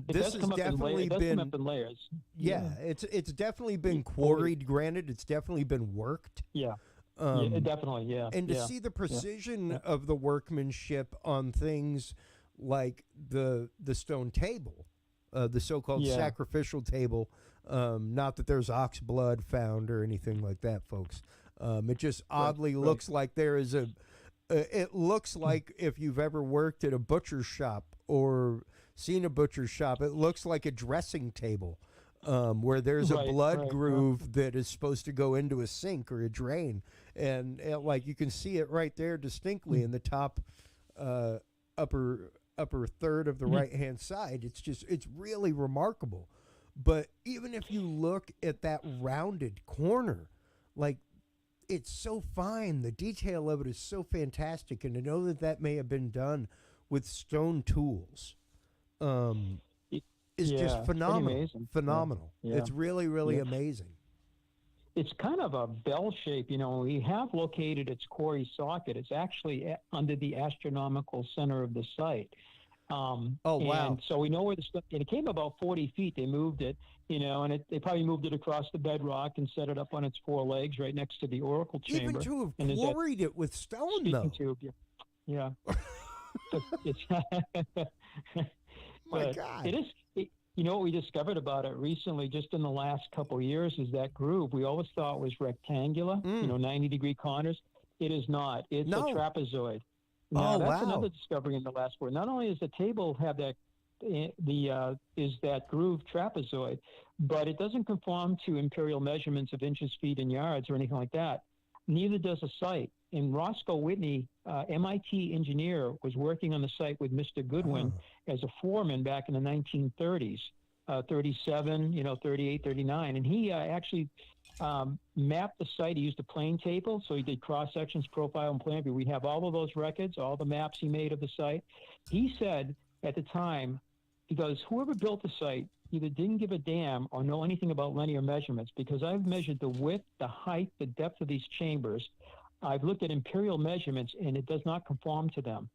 Speaker 1: This has definitely been
Speaker 4: come up in layers.
Speaker 1: Yeah, it's definitely been quarried granite. It's definitely been worked.
Speaker 4: Yeah. Definitely, yeah.
Speaker 1: And to see the precision of the workmanship on things like the stone table, the so-called sacrificial table, not that there's ox blood found or anything like that, folks. It just oddly looks like there is it looks like if you've ever worked at a butcher's shop or seen a butcher's shop, it looks like a dressing table. Where there's a blood groove that is supposed to go into a sink or a drain, and like you can see it right there distinctly in the top upper third of the right hand side. It's really remarkable. But even if you look at that rounded corner, like it's so fine, the detail of it is so fantastic, and to know that may have been done with stone tools. Is just phenomenal. Phenomenal. Yeah. It's really, really amazing.
Speaker 4: It's kind of a bell shape. We have located its quarry socket. It's actually under the astronomical center of the site.
Speaker 1: Wow.
Speaker 4: And so we know where it came about 40 feet. They moved it, and they probably moved it across the bedrock and set it up on its four legs right next to the oracle chamber.
Speaker 1: Even to have quarried it with stone, though.
Speaker 4: Tube, yeah.
Speaker 1: My God.
Speaker 4: It is. What we discovered about it recently, just in the last couple of years, is that groove we always thought was rectangular, 90-degree corners. It is not. It's a trapezoid. Now, that's another discovery in the last four. Not only does the table have that, is that groove trapezoid, but it doesn't conform to imperial measurements of inches, feet, and yards or anything like that. Neither does the site. And Roscoe Whitney, MIT engineer, was working on the site with Mr. Goodwin as a foreman back in the 1930s, 37, 38, 39. And he actually mapped the site. He used a plane table, so he did cross-sections, profile, and plan view. We have all of those records, all the maps he made of the site. He said at the time, he goes, whoever built the site either didn't give a damn or know anything about linear measurements, because I've measured the width, the height, the depth of these chambers. I've looked at imperial measurements, and it does not conform to them.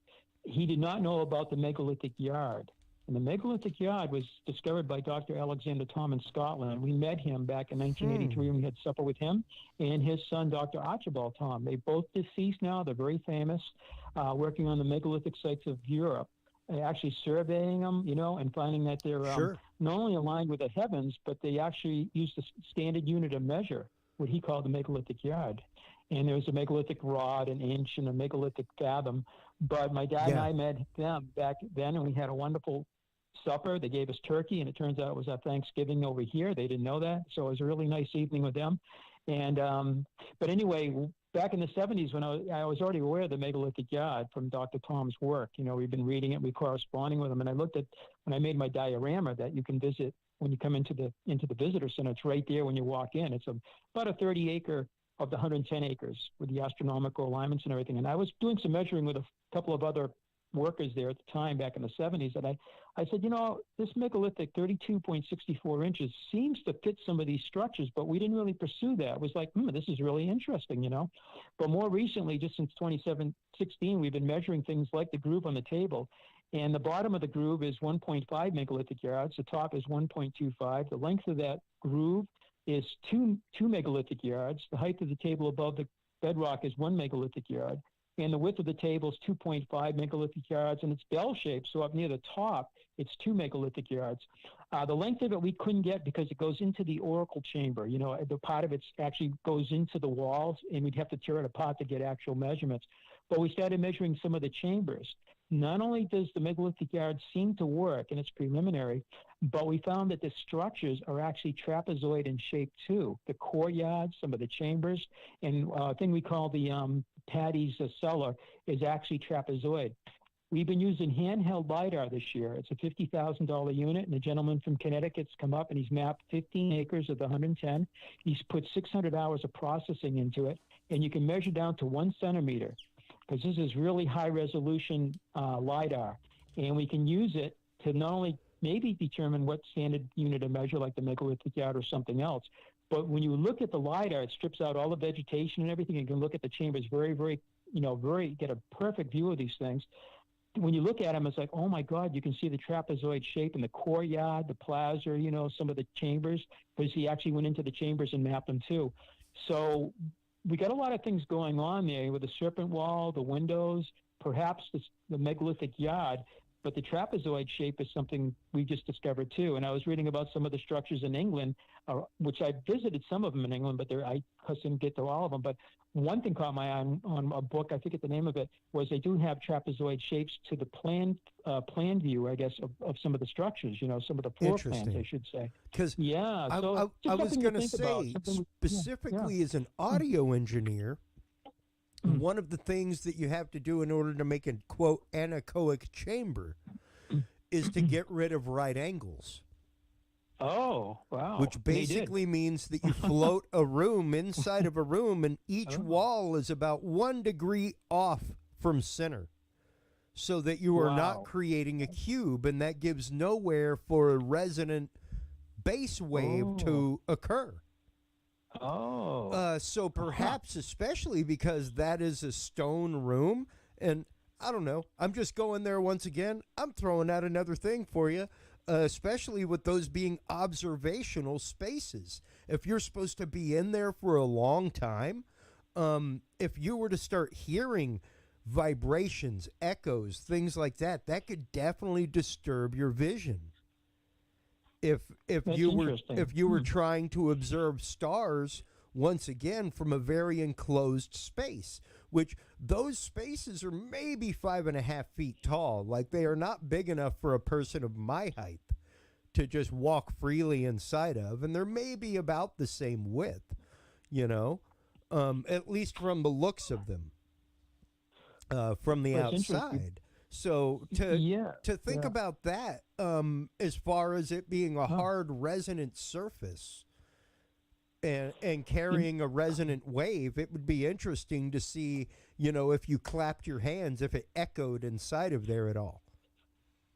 Speaker 4: He did not know about the megalithic yard. And the megalithic yard was discovered by Dr. Alexander Thom in Scotland. We met him back in 1983, and we had supper with him and his son, Dr. Archibald Thom. They're both deceased now. They're very famous, working on the megalithic sites of Europe, actually surveying them, and finding that they're not only aligned with the heavens, but they actually used the standard unit of measure, what he called the megalithic yard. And there was a megalithic rod, an inch, and a megalithic fathom. But my dad and I met them back then, and we had a wonderful supper. They gave us turkey, and it turns out it was our Thanksgiving over here. They didn't know that, so it was a really nice evening with them. And but anyway, back in the 70s, when I was already aware of the megalithic yard from Dr. Thom's work. We've been reading it, we're corresponding with him, and I looked at when I made my diorama that you can visit when you come into the visitor center. It's right there when you walk in. It's about a 30-acre of the 110 acres with the astronomical alignments and everything. And I was doing some measuring with a couple of other workers there at the time back in the 70s. And I said, this megalithic 32.64 inches seems to fit some of these structures, but we didn't really pursue that. It was like, this is really interesting, But more recently, just since 2016, we've been measuring things like the groove on the table. And the bottom of the groove is 1.5 megalithic yards. The top is 1.25. The length of that groove is two megalithic yards. The height of the table above the bedrock is 1 megalithic yard. And the width of the table is 2.5 megalithic yards, and it's bell-shaped, so up near the top, it's 2 megalithic yards. The length of it we couldn't get because it goes into the oracle chamber. The part of it actually goes into the walls, and we'd have to tear it apart to get actual measurements. But we started measuring some of the chambers. Not only does the megalithic yard seem to work, and it's preliminary, but we found that the structures are actually trapezoid in shape too. The courtyard, some of the chambers, and a thing we call the Patty's cellar is actually trapezoid. We've been using handheld LiDAR this year. It's a $50,000 unit, and a gentleman from Connecticut's come up and he's mapped 15 acres of the 110. He's put 600 hours of processing into it, and you can measure down to 1 centimeter, because this is really high-resolution LiDAR. And we can use it to not only maybe determine what standard unit of measure, like the megalithic yard or something else, But when you look at the LiDAR, it strips out all the vegetation and everything. You can look at the chambers very, very, get a perfect view of these things. When you look at them, it's like, oh my God, you can see the trapezoid shape in the courtyard, the plaza, some of the chambers, because he actually went into the chambers and mapped them too. So we got a lot of things going on there with the serpent wall, the windows, perhaps the megalithic yard, but the trapezoid shape is something we just discovered too. And I was reading about some of the structures in England, which I visited some of them in England, but I couldn't get to all of them. But one thing caught my eye on a book, I forget the name of it, was they do have trapezoid shapes to the plan view, I guess, of some of the structures, some of the floor plans, I should say.
Speaker 1: Because
Speaker 4: yeah, so
Speaker 1: I was going to say, specifically as an audio engineer, one of the things that you have to do in order to make a, quote, anechoic chamber is to get rid of right angles.
Speaker 4: Oh, wow.
Speaker 1: Which basically means that you float a room inside of a room, and each wall is about 1 degree off from center, so that you are not creating a cube, and that gives nowhere for a resonant bass wave to occur. So perhaps, especially because that is a stone room, and I don't know, I'm just going there once again. I'm throwing out another thing for you, especially with those being observational spaces. If you're supposed to be in there for a long time, if you were to start hearing vibrations, echoes, things like that, that could definitely disturb your vision. If you were trying to observe stars once again from a very enclosed space, which those spaces are maybe 5.5 feet tall, like they are not big enough for a person of my height to just walk freely inside of, and they're maybe about the same width, at least from the looks of them, from the outside. So to think about that, as far as it being a hard resonant surface and carrying a resonant wave, it would be interesting to see, if you clapped your hands, if it echoed inside of there at all.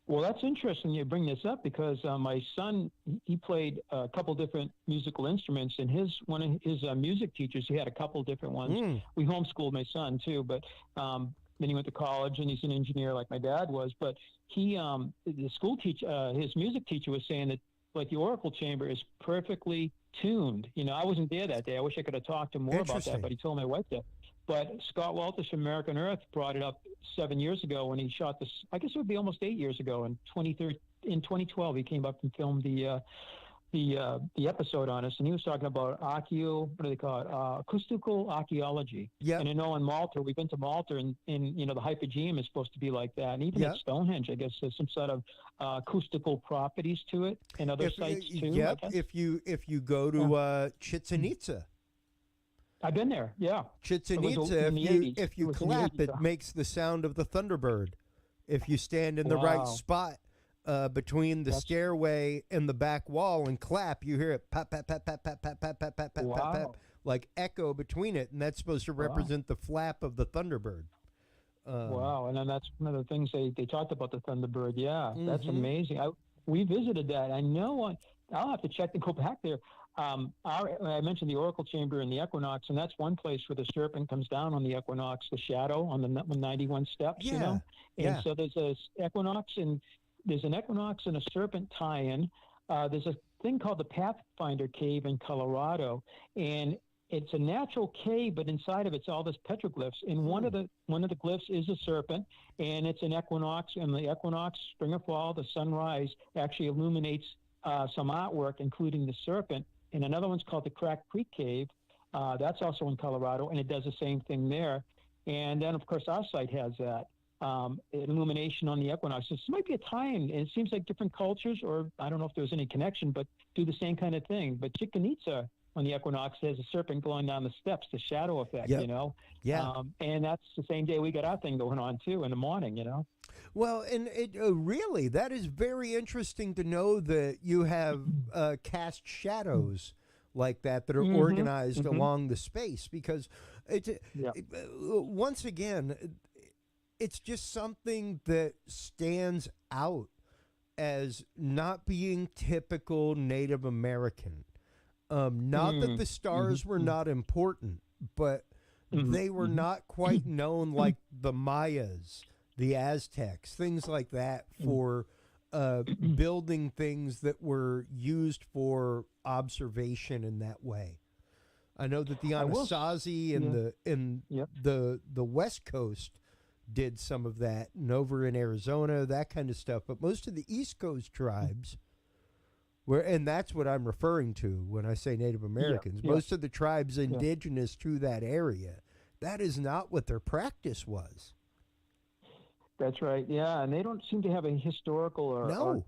Speaker 4: Well, that's interesting you bring this up, because my son, he played a couple different musical instruments, and one of his music teachers, he had a couple different ones. We homeschooled my son too, but then he went to college, and he's an engineer like my dad was. But he, the school teacher, his music teacher was saying that, like, the oracle chamber is perfectly tuned. I wasn't there that day. I wish I could have talked to him more about that, but he told my wife that. But Scott Walters from American Earth brought it up 7 years ago when he shot this. I guess it would be almost 8 years ago. In 2012, he came up and filmed the episode on us, and he was talking about acoustical archaeology. Yeah. And I know in Malta, we've been to Malta, and the hypogeum is supposed to be like that. And even at Stonehenge, I guess there's some sort of acoustical properties to it, and other sites too.
Speaker 1: Yep. If you go to Chichen Itza.
Speaker 4: I've been there, yeah.
Speaker 1: Chichen Itza, if you clap, it makes the sound of the Thunderbird. If you stand in the right spot between the stairway and the back wall and clap, you hear it pap, pap, pap, pap, pap, pap, pap, pap, pap, pap, pap, pap, like echo between it, and that's supposed to represent the flap of the Thunderbird.
Speaker 4: Wow, and then that's one of the things they talked about, the Thunderbird. Yeah, that's amazing. We visited that. I know I'll have to check and go back there. I mentioned the Oracle Chamber and the Equinox, and that's one place where the serpent comes down on the Equinox, the shadow on the 91 steps, And so there's a Equinox, and there's an Equinox and a serpent tie-in. There's a thing called the Pathfinder Cave in Colorado, and it's a natural cave, but inside of it's all this petroglyphs. And one of the glyphs is a serpent, and it's an equinox. And the equinox, spring or fall, the sunrise actually illuminates some artwork, including the serpent. And another one's called the Crack Creek Cave. That's also in Colorado, and it does the same thing there. And then, of course, our site has that illumination on the equinox. So this might be a tie-in. It seems like different cultures, or I don't know if there's any connection, but do the same kind of thing. But Chichen Itza on the equinox has a serpent going down the steps, the shadow effect, Yeah. And that's the same day we got our thing going on, too, in the morning,
Speaker 1: Well, and it really, that is very interesting to know that you have cast shadows like that are organized along the space, because once again, it's just something that stands out as not being typical Native American. Not that the stars were not important, but they were not quite known like the Mayas, the Aztecs, things like that for building things that were used for observation in that way. I know that the Anasazi and the West Coast did some of that, and over in Arizona, that kind of stuff. But most of the East Coast tribes, and that's what I'm referring to when I say Native Americans, most of the tribes indigenous to that area, that is not what their practice was.
Speaker 4: That's right. Yeah, and they don't seem to have a historical or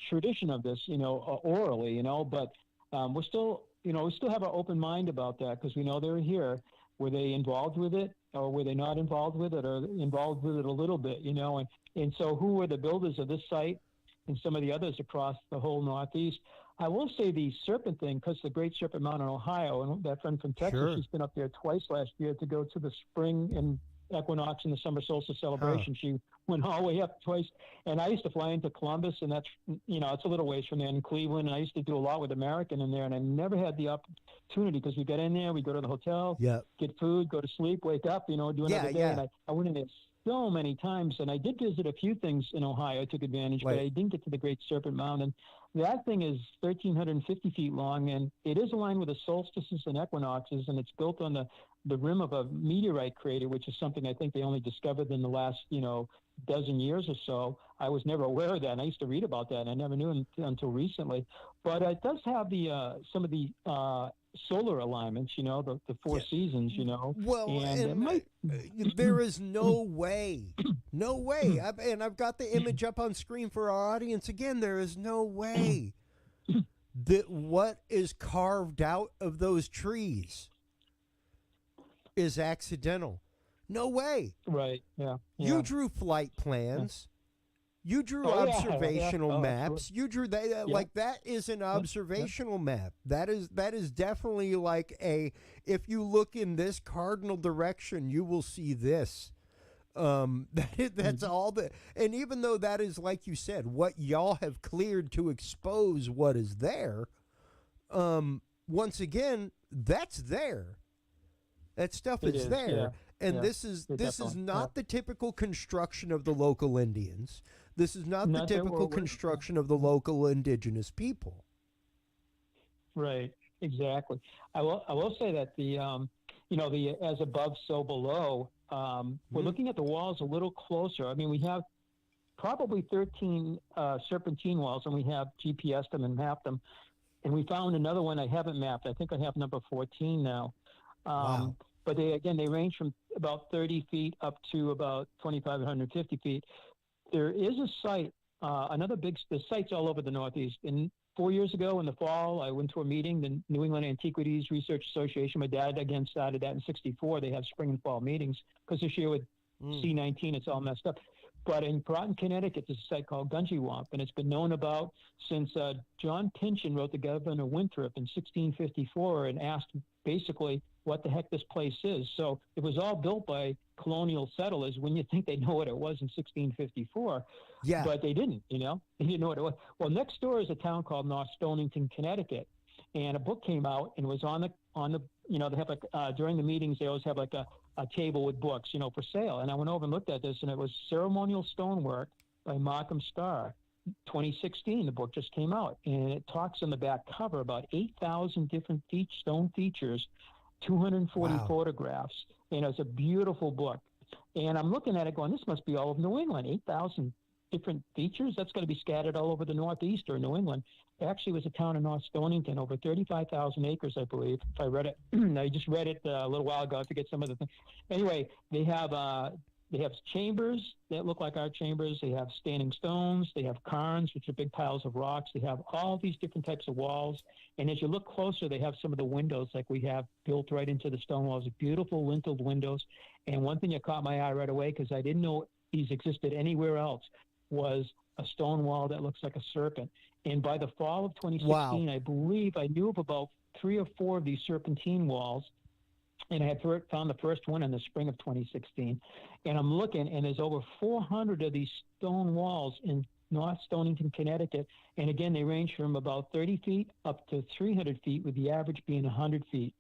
Speaker 4: tradition of this, orally, but we're still, we still have an open mind about that because we know they're here. Were they involved with it, or were they not involved with it, or involved with it a little bit, and so who were the builders of this site and some of the others across the whole Northeast? I will say the serpent thing, because the Great Serpent Mound in Ohio, and that friend from Texas, she's been up there twice last year to go to the spring and equinox and the summer solstice celebration. She went all the way up twice, and I used to fly into Columbus, and that's it's a little ways from there in Cleveland, and I used to do a lot with American in there, and I never had the opportunity because we got in there, we go to the hotel, get food, go to sleep, wake up, do another day, and I went in there so many times, and I did visit a few things in Ohio. I took advantage, but I didn't get to the Great Serpent Mound, and that thing is 1,350 feet long, and it is aligned with the solstices and equinoxes, and it's built on the rim of a meteorite crater, which is something I think they only discovered in the last, dozen years or so. I was never aware of that, and I used to read about that, and I never knew until recently. But it does have the some of the solar alignments, the four seasons,
Speaker 1: Well, and there is no way, and I've got the image up on screen for our audience again. There is no way that what is carved out of those trees is accidental. No way.
Speaker 4: Right. Yeah.
Speaker 1: You drew flight plans. You drew observational maps. You drew that like that is an observational map. That is definitely like if you look in this cardinal direction, you will see this. That's all that. And even though that is, like you said, what y'all have cleared to expose what is there, once again, that's there. That stuff is there. Yeah. And this is not the typical construction of the local Indians. This is not the typical construction of the local indigenous people.
Speaker 4: Right. Exactly. I will say that the the as above so below. We're looking at the walls a little closer. I mean, we have probably 13 serpentine walls, and we have GPSed them and mapped them. And we found another one I haven't mapped. I think I have number 14 now.
Speaker 1: Wow.
Speaker 4: But they range from about 30 feet up to about 2,550 feet. There is a site, there's sites all over the Northeast. And 4 years ago in the fall, I went to a meeting, the New England Antiquities Research Association. My dad, again, started that in 1964. They have spring and fall meetings because this year with C-19, it's all messed up. But in Groton, Connecticut, there's a site called Gungywomp, and it's been known about since John Pynchon wrote to Governor Winthrop in 1654 and asked basically what the heck this place is. So it was all built by colonial settlers when you think they know what it was in 1654.
Speaker 1: Yeah.
Speaker 4: But they didn't, They didn't know what it was. Well, next door is a town called North Stonington, Connecticut. And a book came out and it was on the they have during the meetings, they always have like a table with books, for sale. And I went over and looked at this, and it was Ceremonial Stonework by Markham Starr. 2016, the book just came out, and it talks on the back cover about 8,000 different stone features, 240 photographs, and it's a beautiful book. And I'm looking at it going, this must be all of New England, 8,000 different features? That's going to be scattered all over the Northeast or New England. It actually was a town in North Stonington, over 35,000 acres, I believe, if I read it. I just read it a little while ago. I forget some of the things. Anyway, they have chambers that look like our chambers. They have standing stones. They have cairns, which are big piles of rocks. They have all these different types of walls. And as you look closer, they have some of the windows like we have built right into the stone walls, beautiful linteled windows. And one thing that caught my eye right away, because I didn't know these existed anywhere else, was a stone wall that looks like a serpent. And by the fall of 2016, I believe I knew of about 3 or 4 of these serpentine walls. And I had found the first one in the spring of 2016. And I'm looking, and there's over 400 of these stone walls in North Stonehenge, Connecticut. And again, they range from about 30 feet up to 300 feet, with the average being 100 feet.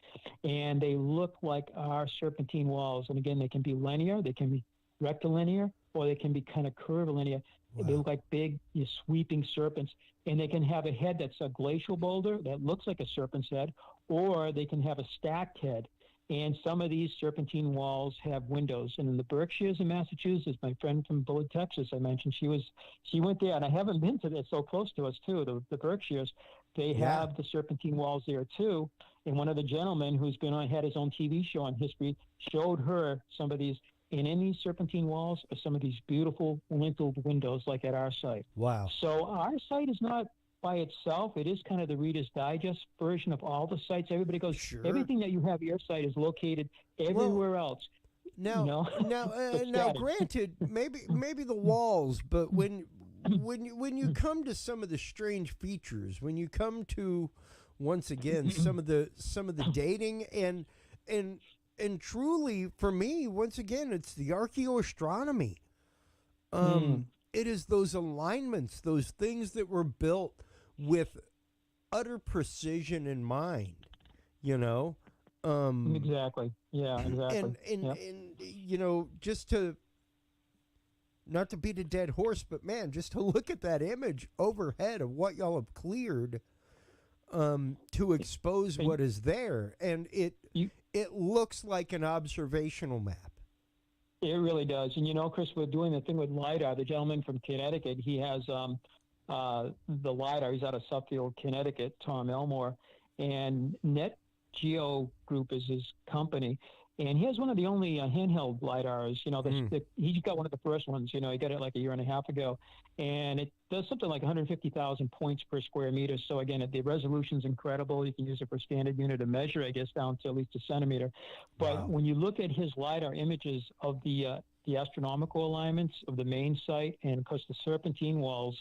Speaker 4: And they look like our serpentine walls. And again, they can be linear, they can be rectilinear, or they can be kind of curvilinear. Wow. They look like big, sweeping serpents. And they can have a head that's a glacial boulder that looks like a serpent's head, or they can have a stacked head. And some of these serpentine walls have windows. And in the Berkshires in Massachusetts, my friend from Bullitt, Texas, I mentioned, she went there, and I haven't been to this, so close to us too, the Berkshires. They have the serpentine walls there too. And one of the gentlemen who's had his own TV show on history showed her some of these. And in these serpentine walls are some of these beautiful linteled windows, like at our site.
Speaker 1: Wow.
Speaker 4: So our site is not by itself. It is kind of the Reader's Digest version of all the sites. Everybody goes,
Speaker 1: sure.
Speaker 4: Everything that you have at your site is located everywhere else.
Speaker 1: Now, now, granted, maybe the walls, but when you come to some of the strange features, when you come to, once again, some of the dating and truly, for me, once again, it's the archaeoastronomy. It is those alignments, those things that were built with utter precision in mind,
Speaker 4: Exactly. Yeah, exactly.
Speaker 1: And just to, not to beat a dead horse, but man, just to look at that image overhead of what y'all have cleared to expose what is there. And it looks like an observational map.
Speaker 4: It really does. And, Chris, we're doing the thing with LIDAR. The gentleman from Connecticut, he has the LIDAR. He's out of Suffield, Connecticut, Tom Elmore. And NetGeo Group is his company. And he has one of the only handheld LIDARs. He's got one of the first ones. He got it like a year and a half ago. And it does something like 150,000 points per square meter. So, again, the resolution's incredible. You can use it for standard unit of measure, I guess, down to at least a centimeter. But when you look at his LIDAR images of the astronomical alignments of the main site and, of course, the serpentine walls,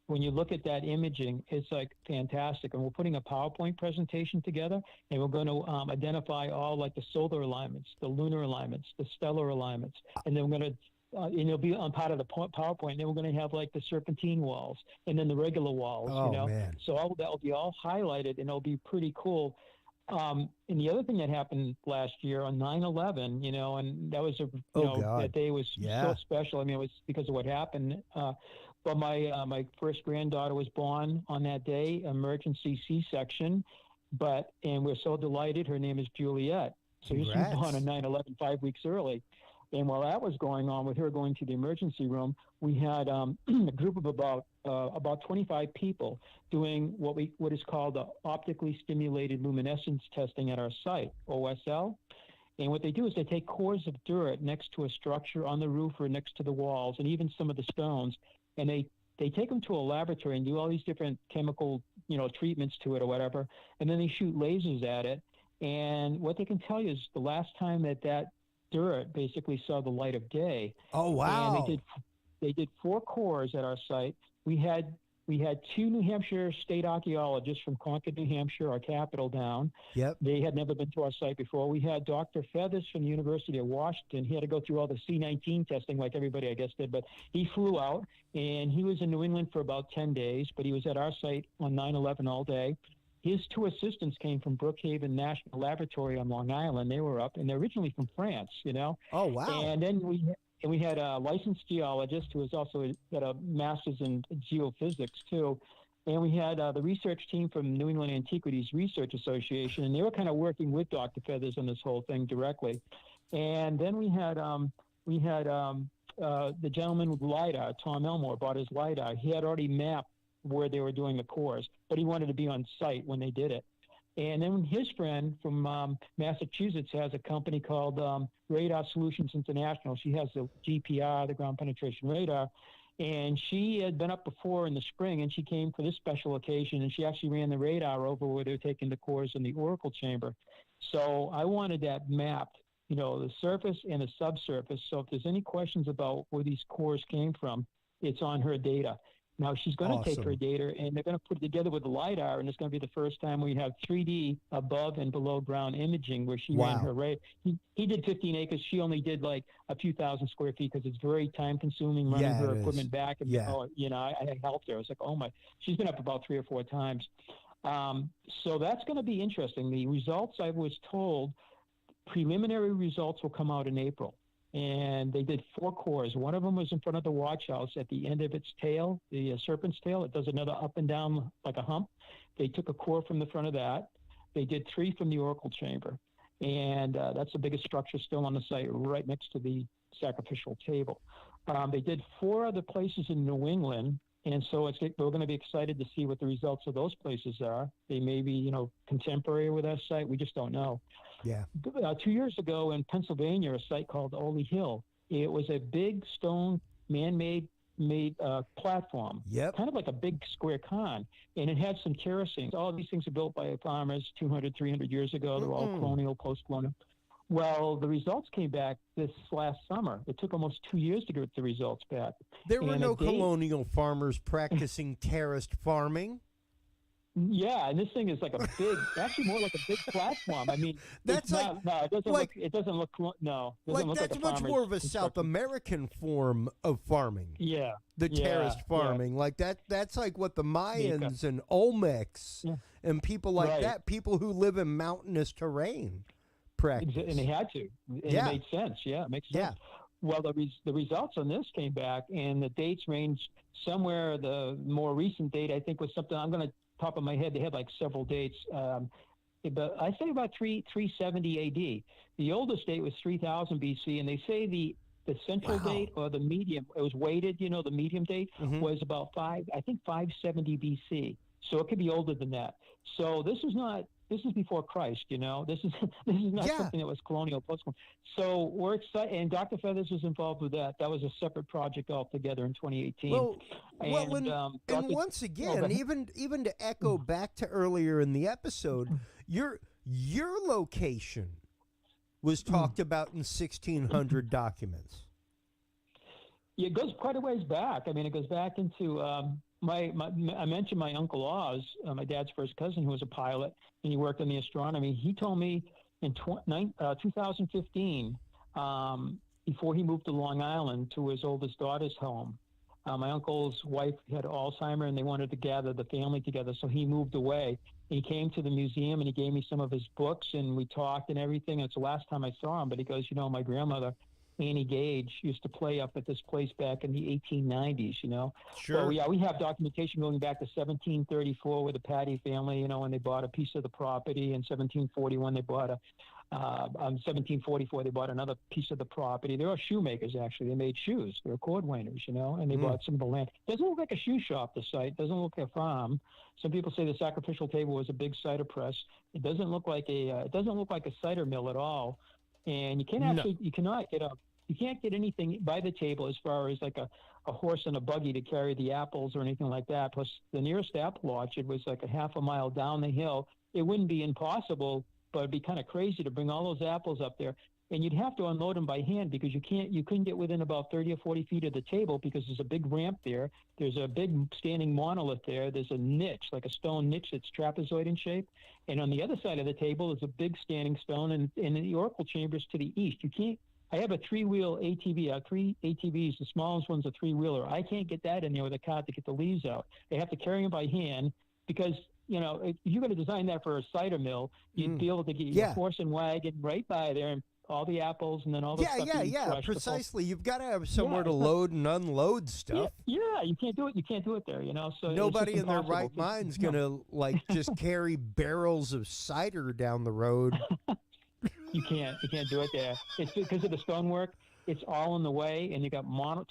Speaker 4: when you look at that imaging, it's like fantastic. And we're putting a PowerPoint presentation together, and we're going to identify all like the solar alignments, the lunar alignments, the stellar alignments. And then we're going to, and it'll be on part of the PowerPoint. And then we're going to have like the serpentine walls and then the regular walls,
Speaker 1: Man.
Speaker 4: So all that will be all highlighted, and it'll be pretty cool. And the other thing that happened last year on 9/11, and that was that day was so special. I mean, it was because of what happened. But my first granddaughter was born on that day, emergency C-section. And we're so delighted. Her name is Juliet. So she was born on 9/11, 5 weeks early. And while that was going on, with her going to the emergency room, we had a group of about 25 people doing what is called the optically stimulated luminescence testing at our site, OSL. And what they do is they take cores of dirt next to a structure on the roof or next to the walls, and even some of the stones, and they take them to a laboratory and do all these different chemical, treatments to it or whatever, and then they shoot lasers at it. And what they can tell you is the last time that dirt basically saw the light of day.
Speaker 1: Oh, wow.
Speaker 4: And they did 4 cores at our site. We had 2 New Hampshire state archaeologists from Concord, New Hampshire, our capital, down.
Speaker 1: Yep.
Speaker 4: They had never been to our site before. We had Dr. Feathers from the University of Washington. He had to go through all the C-19 testing like everybody, I guess, did. But he flew out, and he was in New England for about 10 days. But he was at our site on 9/11 all day. His 2 assistants came from Brookhaven National Laboratory on Long Island. They were up, and they're originally from France,
Speaker 1: Oh, wow.
Speaker 4: And then we had a licensed geologist who was also got a master's in geophysics, too. And we had the research team from New England Antiquities Research Association, and they were kind of working with Dr. Feathers on this whole thing directly. And then we had the gentleman with LIDAR, Tom Elmore, bought his LIDAR. He had already mapped where they were doing the cores, but he wanted to be on site when they did it. And then his friend from Massachusetts has a company called Radar Solutions International. She has the GPR, the ground penetration radar, and she had been up before in the spring, and she came for this special occasion, and she actually ran the radar over where they're taking the cores in the Oracle chamber. So I wanted that mapped, the surface and the subsurface. So if there's any questions about where these cores came from, it's on her data. Now she's going to take her data, and they're going to put it together with the LiDAR, and it's going to be the first time we have 3D above and below ground imaging where she ran her array. He did 15 acres. She only did like a few thousand square feet because it's very time consuming running her equipment back. And, I helped her. I was like, oh my, she's been up about 3 or 4 times. So that's going to be interesting. The results, I was told, preliminary results will come out in April. And they did 4 cores. One of them was in front of the watch house at the end of its tail, the serpent's tail. It does another up and down like a hump. They took a core from the front of that. They did 3 from the oracle chamber. And that's the biggest structure still on the site, right next to the sacrificial table. They did 4 other places in New England. And so we're going to be excited to see what the results of those places are. They may be, contemporary with our site. We just don't know.
Speaker 1: Yeah.
Speaker 4: 2 years ago in Pennsylvania, a site called Ole Hill. It was a big stone man-made platform.
Speaker 1: Yep.
Speaker 4: Kind of like a big square con. And it had some terracing. All these things are built by farmers 200, 300 years ago. They're all colonial, post-colonial. Well, the results came back this last summer. It took almost 2 years to get the results back.
Speaker 1: There were no colonial farmers practicing terraced farming.
Speaker 4: Yeah, and this thing is like a big, actually more like a big platform. I mean,
Speaker 1: that's
Speaker 4: it doesn't look
Speaker 1: that's much more of a South American form of farming.
Speaker 4: Yeah,
Speaker 1: the terraced farming, like that's like what the Mayans and Olmecs and people like that, people who live in mountainous terrain, practice.
Speaker 4: And they had to. And it made sense. Yeah, it makes sense. Yeah. Well, the results on this came back, and the dates ranged somewhere. The more recent date, I think, was something I'm going to top of my head. They had like several dates, but I say about 370 AD. The oldest date was 3000 BC, and they say the central date or the medium, it was weighted. The medium date was about 570 BC. So it could be older than that. So this is before Christ, This is not something that was colonial, post-colonial. So we're excited, and Dr. Feathers was involved with that. That was a separate project altogether in 2018.
Speaker 1: And once again, even to echo back to earlier in the episode, your location was talked about in 1600 documents.
Speaker 4: Yeah, it goes quite a ways back. I mean, it goes back into I mentioned my Uncle Oz, my dad's first cousin, who was a pilot, and he worked on the astronomy. He told me in 2015, before he moved to Long Island to his oldest daughter's home, my uncle's wife had Alzheimer's, and they wanted to gather the family together, so he moved away. He came to the museum, and he gave me some of his books, and we talked and everything. It's the last time I saw him, but he goes, my grandmother, Annie Gage, used to play up at this place back in the 1890s,
Speaker 1: Sure.
Speaker 4: So, we have documentation going back to 1734 with the Patty family, when they bought a piece of the property. In 1741, they bought 1744, they bought another piece of the property. They were shoemakers, actually. They made shoes. They were cordwainers, and they bought some of the land. Doesn't look like a shoe shop, the site. Doesn't look like a farm. Some people say the sacrificial table was a big cider press. It doesn't look like a cider mill at all. And you can't get anything by the table as far as like a horse and a buggy to carry the apples or anything like that. Plus, the nearest apple orchard was like a half a mile down the hill. It wouldn't be impossible, but it'd be kind of crazy to bring all those apples up there. And you'd have to unload them by hand because you couldn't get within about 30 or 40 feet of the table because there's a big ramp there. There's a big standing monolith there. There's a niche, like a stone niche that's trapezoid in shape. And on the other side of the table is a big standing stone, and the oracle chambers to the east. I have a 3-wheel ATV, 3 ATVs. The smallest one's a 3-wheeler. I can't get that in there with a cart to get the leaves out. They have to carry them by hand because, if you're going to design that for a cider mill, you'd be able to get your horse and wagon right by there and all the apples and then all the stuff.
Speaker 1: Precisely. You've got to have somewhere to load and unload stuff.
Speaker 4: Yeah, you can't do it. You can't do it there. So
Speaker 1: nobody in their right mind's gonna just carry barrels of cider down the road.
Speaker 4: You can't do it there. It's because of the stonework. It's all in the way, and you got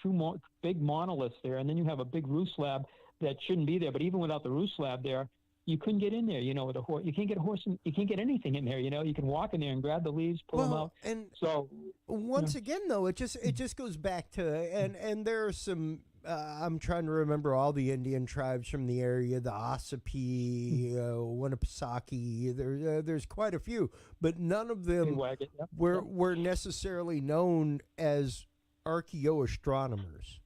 Speaker 4: two big monoliths there, and then you have a big roof slab that shouldn't be there. But even without the roof slab there, you couldn't get in there, with a horse. You can't get a horse, and you can't get anything in there. You can walk in there and grab the leaves, pull them out.
Speaker 1: And so once again, though, it just goes back to and there are some. I'm trying to remember all the Indian tribes from the area, the Ossipee, Winnipesaukee. There's quite a few, but none of them were necessarily known as archaeoastronomers.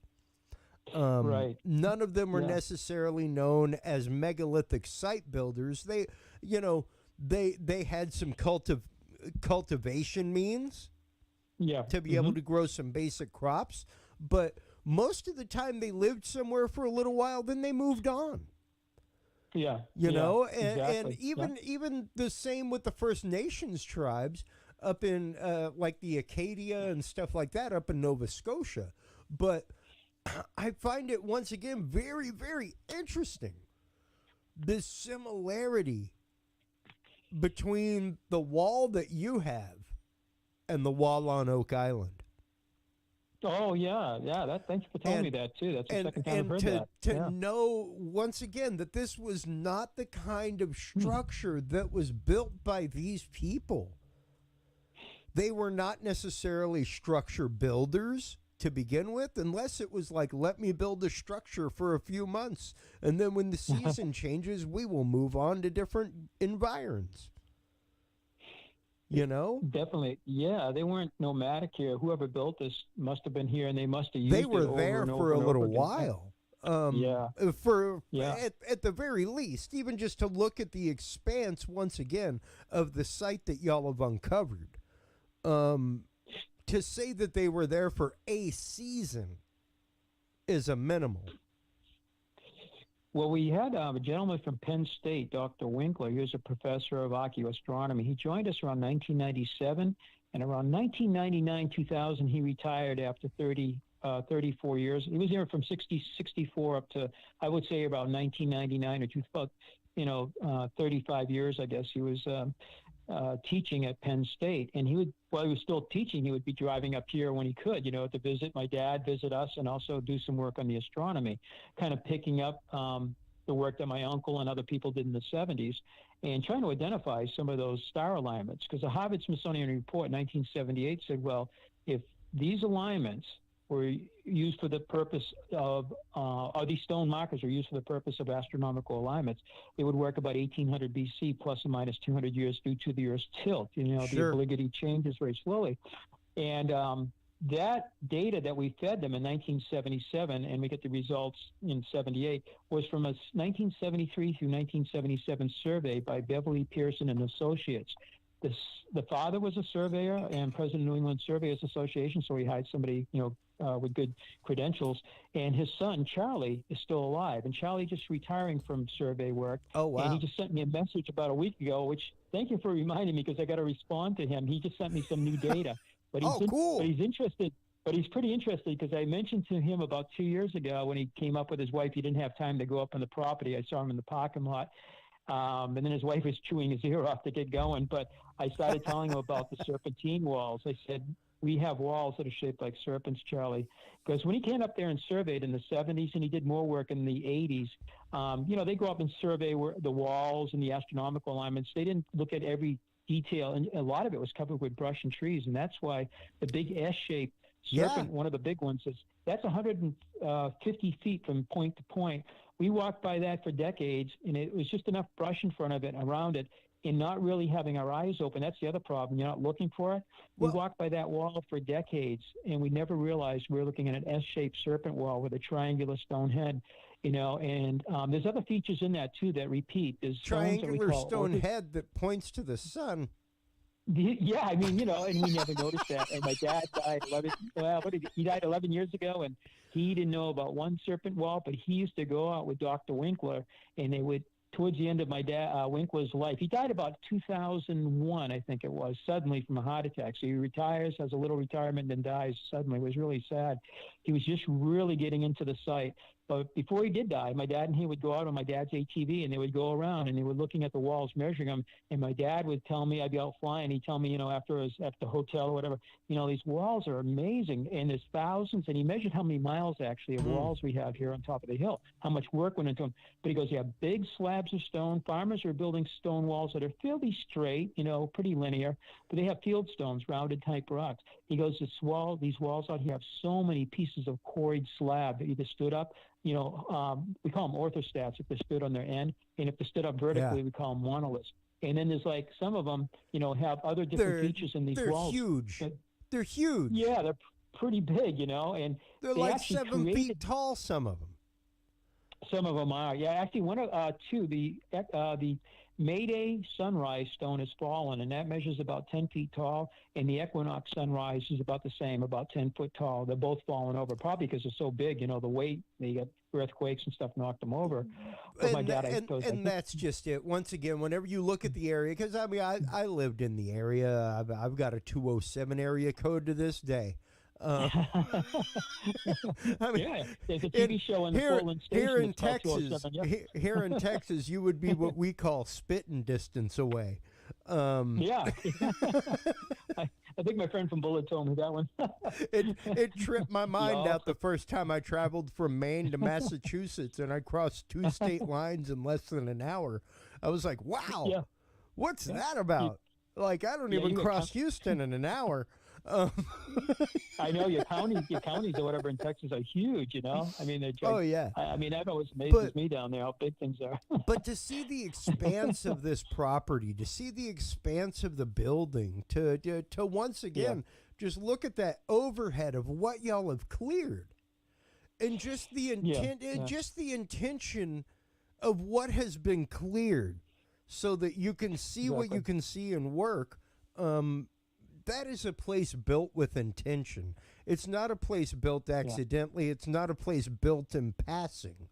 Speaker 4: Right.
Speaker 1: None of them were
Speaker 4: Yeah.
Speaker 1: necessarily known as megalithic site builders. They, they had some cultivation means
Speaker 4: Yeah.
Speaker 1: to be able to grow some basic crops, but most of the time they lived somewhere for a little while, then they moved on.
Speaker 4: Yeah.
Speaker 1: You
Speaker 4: yeah,
Speaker 1: know, and
Speaker 4: exactly.
Speaker 1: even the same with the First Nations tribes up in like the Acadia and stuff like that up in Nova Scotia. But I find it once again very, very interesting, the similarity between the wall that you have and the wall on Oak Island.
Speaker 4: Oh yeah, yeah. Thanks for telling me that too. That's the second time I've heard that.
Speaker 1: To know once again that this was not the kind of structure that was built by these people. They were not necessarily structure builders to begin with, unless it was like, let me build a structure for a few months, and then when the season changes, we will move on to different environs. You know?
Speaker 4: Definitely. Yeah, they weren't nomadic here. Whoever built this must have been here, and they must have used
Speaker 1: They
Speaker 4: it
Speaker 1: were
Speaker 4: over
Speaker 1: there
Speaker 4: and
Speaker 1: for
Speaker 4: over
Speaker 1: a
Speaker 4: and
Speaker 1: little
Speaker 4: over again.
Speaker 1: while.
Speaker 4: Yeah.
Speaker 1: At the very least, even just to look at the expanse once again of the site that y'all have uncovered. To say that they were there for a season is a minimal.
Speaker 4: Well, we had a gentleman from Penn State, Dr. Winkler. He was a professor of archaeoastronomy. He joined us around 1997, and around 1999, 2000, he retired after 34 years. He was there from 64 up to, I would say, about 1999 or 35 years, I guess. He was teaching at Penn State, and while he was still teaching, he would be driving up here when he could, to visit my dad, visit us, and also do some work on the astronomy, kind of picking up the work that my uncle and other people did in the 70s, and trying to identify some of those star alignments. Because the Harvard-Smithsonian report in 1978 said, well, if these alignments were used for the purpose of, or these stone markers are used for the purpose of astronomical alignments, it would work about 1800 BC, plus or minus 200 years due to the Earth's tilt.
Speaker 1: Sure.
Speaker 4: The obliquity changes very slowly. And that data that we fed them in 1977, and we get the results in 78, was from a 1973 through 1977 survey by Beverly Pearson and Associates. The father was a surveyor and president of New England Surveyors Association, so he hired somebody, with good credentials. And his son, Charlie, is still alive. And Charlie just retiring from survey work.
Speaker 1: Oh, wow.
Speaker 4: And he just sent me a message about a week ago, which, thank you for reminding me, because I got to respond to him. He just sent me some new data. But he's
Speaker 1: cool.
Speaker 4: But he's interested. But he's pretty interested, because I mentioned to him about 2 years ago when he came up with his wife. He didn't have time to go up on the property. I saw him in the parking lot. And then his wife was chewing his ear off to get going. But I started telling him about the serpentine walls. I said, we have walls that are shaped like serpents, Charlie. Because when he came up there and surveyed in the 70s, and he did more work in the 80s, they go up and survey the walls and the astronomical alignments. They didn't look at every detail, and a lot of it was covered with brush and trees. And that's why the big S-shaped serpent, one of the big ones, that's 150 feet from point to point. We walked by that for decades, and it was just enough brush in front of it, around it, and not really having our eyes open. That's the other problem. You're not looking for it. We walked by that wall for decades, and we never realized we were looking at an S-shaped serpent wall with a triangular stone head, and there's other features in that, too, that repeat. There's
Speaker 1: triangular stone head that points to the sun.
Speaker 4: Yeah, I mean, and we never noticed that. And my dad died he died 11 years ago, and he didn't know about one serpent wall, but he used to go out with Dr. Winkler, and they would, towards the end of my dad Winkler's life, he died about 2001, I think it was, suddenly from a heart attack. So he retires, has a little retirement, and dies suddenly. It was really sad. He was just really getting into the site. But before he did die, my dad and he would go out on my dad's ATV, and they would go around, and they were looking at the walls, measuring them. And my dad would tell me, I'd be out flying. He'd tell me, after I was at the hotel or whatever, these walls are amazing. And there's thousands. And he measured how many miles, actually, of walls we have here on top of the hill, how much work went into them. But he goes, yeah, big slabs of stone. Farmers are building stone walls that are fairly straight, pretty linear, but they have field stones, rounded type rocks. He goes, these walls out here have so many pieces of quarried slab that either stood up. We call them orthostats if they stood on their end, and if they stood up vertically, we call them monoliths. And then there's like some of them, have other different features in these walls.
Speaker 1: They're huge. They're huge.
Speaker 4: Yeah, pretty big, you know, and
Speaker 1: They're
Speaker 4: they
Speaker 1: like
Speaker 4: actually
Speaker 1: 7 feet tall, some of them.
Speaker 4: Some of them are, yeah. Actually, two. The Mayday sunrise stone has fallen, and that measures about 10 feet tall. And the equinox sunrise is about the same, about 10 foot tall. They're both falling over, probably because they're so big. You know, the weight. They got earthquakes and stuff knocked them over. But my dad,
Speaker 1: that's just it. Once again, whenever you look at the area, because I mean, I lived in the area. I've got a 207 area code to this day. I mean,
Speaker 4: yeah, there's a TV show in the Portland station.
Speaker 1: Here in Texas, here in Texas, you would be what we call spitting distance away.
Speaker 4: Yeah, I think my friend from Bullet told me that one.
Speaker 1: It tripped my mind out the first time I traveled from Maine to Massachusetts, and I crossed 2 state lines in less than an hour. I was like, "Wow, what's that about?" Like, I don't even cross Houston in an hour.
Speaker 4: I know your counties or whatever in Texas are huge, you know. I mean, they're
Speaker 1: oh yeah.
Speaker 4: I mean, that always amazes me down there how big things are.
Speaker 1: But to see the expanse of this property, to see the expanse of the building, to once again just look at that overhead of what y'all have cleared, and just the intent, just the intention of what has been cleared, so that you can see what you can see and work. That is a place built with intention. It's not a place built accidentally. It's not a place built in passing.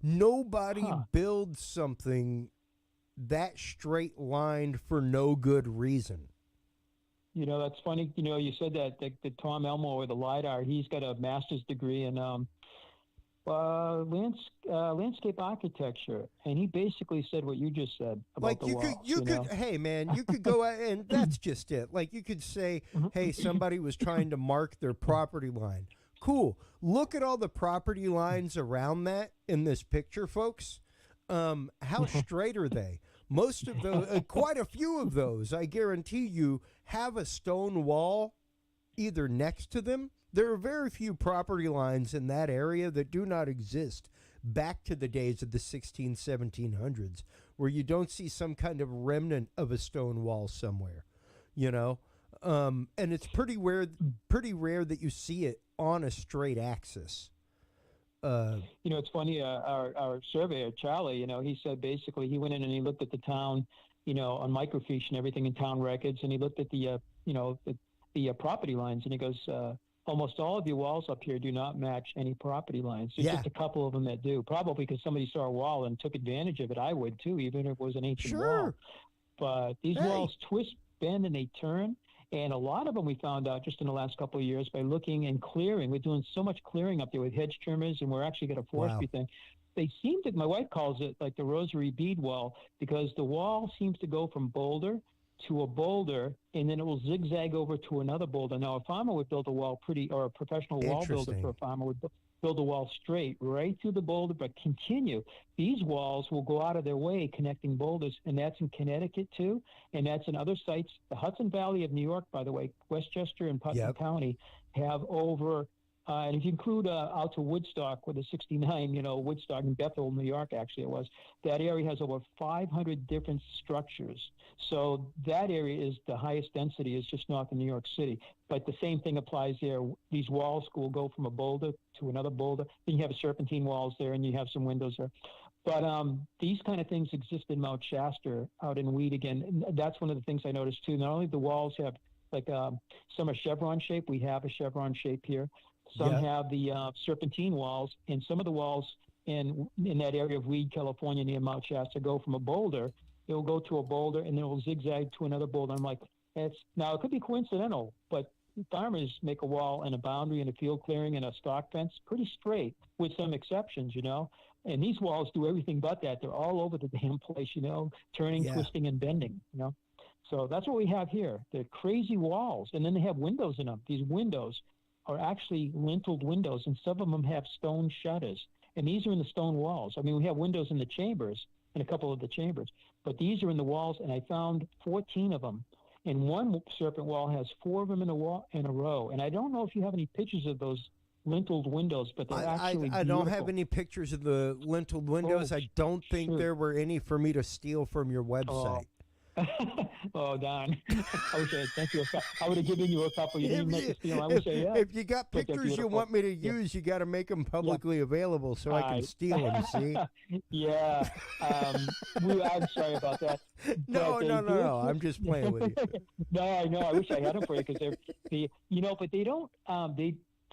Speaker 1: Nobody builds something that straight lined for no good reason.
Speaker 4: You know, that's funny. You know, you said that the Tom Elmo with the LiDAR, he's got a master's degree in landscape architecture, and he basically said what you just said about
Speaker 1: like
Speaker 4: the walls.
Speaker 1: You could, hey man, you could go out and that's just it. Like you could say, hey, somebody was trying to mark their property line. Cool. Look at all the property lines around that in this picture, folks. How straight are they? Most of those, quite a few of those, I guarantee you, have a stone wall either next to them. There are very few property lines in that area that do not exist back to the days of the 1700s, where you don't see some kind of remnant of a stone wall somewhere, you know? And it's pretty rare that you see it on a straight axis.
Speaker 4: You know, it's funny, our surveyor, Charlie, you know, he said basically he went in and he looked at the town, you know, on microfiche and everything in town records, and he looked at the property lines, and he goes, almost all of your walls up here do not match any property lines. There's just a couple of them that do, probably because somebody saw a wall and took advantage of it. I would too, even if it was an ancient wall. But these walls twist, bend, and they turn. And a lot of them we found out just in the last couple of years by looking and clearing. We're doing so much clearing up there with hedge trimmers, and we're actually got a forestry thing. They seem to, my wife calls it like the rosary bead wall, because the wall seems to go from boulder to a boulder, and then it will zigzag over to another boulder. Now, a farmer would build a wall or a professional wall builder for a farmer would build a wall straight right through the boulder, but continue. These walls will go out of their way connecting boulders, and that's in Connecticut too, and that's in other sites. The Hudson Valley of New York, by the way, Westchester and Putnam County have over, and if you include out to Woodstock with a 69, you know, Woodstock in Bethel, New York, actually it was, that area has over 500 different structures. So that area is the highest density, is just north of New York City. But the same thing applies there. These walls will go from a boulder to another boulder. Then you have serpentine walls there, and you have some windows there. But these kind of things exist in Mount Shasta out in Weed again. And that's one of the things I noticed too. Not only the walls have like some are chevron shape. We have a chevron shape here. Some have the serpentine walls, and some of the walls in that area of Weed, California, near Mount Shasta, go from a boulder. It'll go to a boulder, and then it'll zigzag to another boulder. I'm like, now it could be coincidental, but farmers make a wall and a boundary and a field clearing and a stock fence pretty straight, with some exceptions, you know. And these walls do everything but that. They're all over the damn place, you know, turning, twisting, and bending, you know. So that's what we have here. They're crazy walls, and then they have windows in them. These windows are actually linteled windows, and some of them have stone shutters. And these are in the stone walls. I mean, we have windows in the chambers, in a couple of the chambers, but these are in the walls, and I found 14 of them. And one serpent wall has 4 of them in a row. And I don't know if you have any pictures of those linteled windows, but they're actually
Speaker 1: I don't have any pictures of the linteled windows. I don't think there were any for me to steal from your website.
Speaker 4: Oh, darn. I wish I had sent you I would have given you a couple. You didn't make to steal. I wish I had.
Speaker 1: If you got pictures you want me to use, you got to make them publicly available so I can steal them, see?
Speaker 4: Yeah. I'm sorry about that.
Speaker 1: No. I'm just playing with you.
Speaker 4: No, I know. I wish I had them for you because but they don't,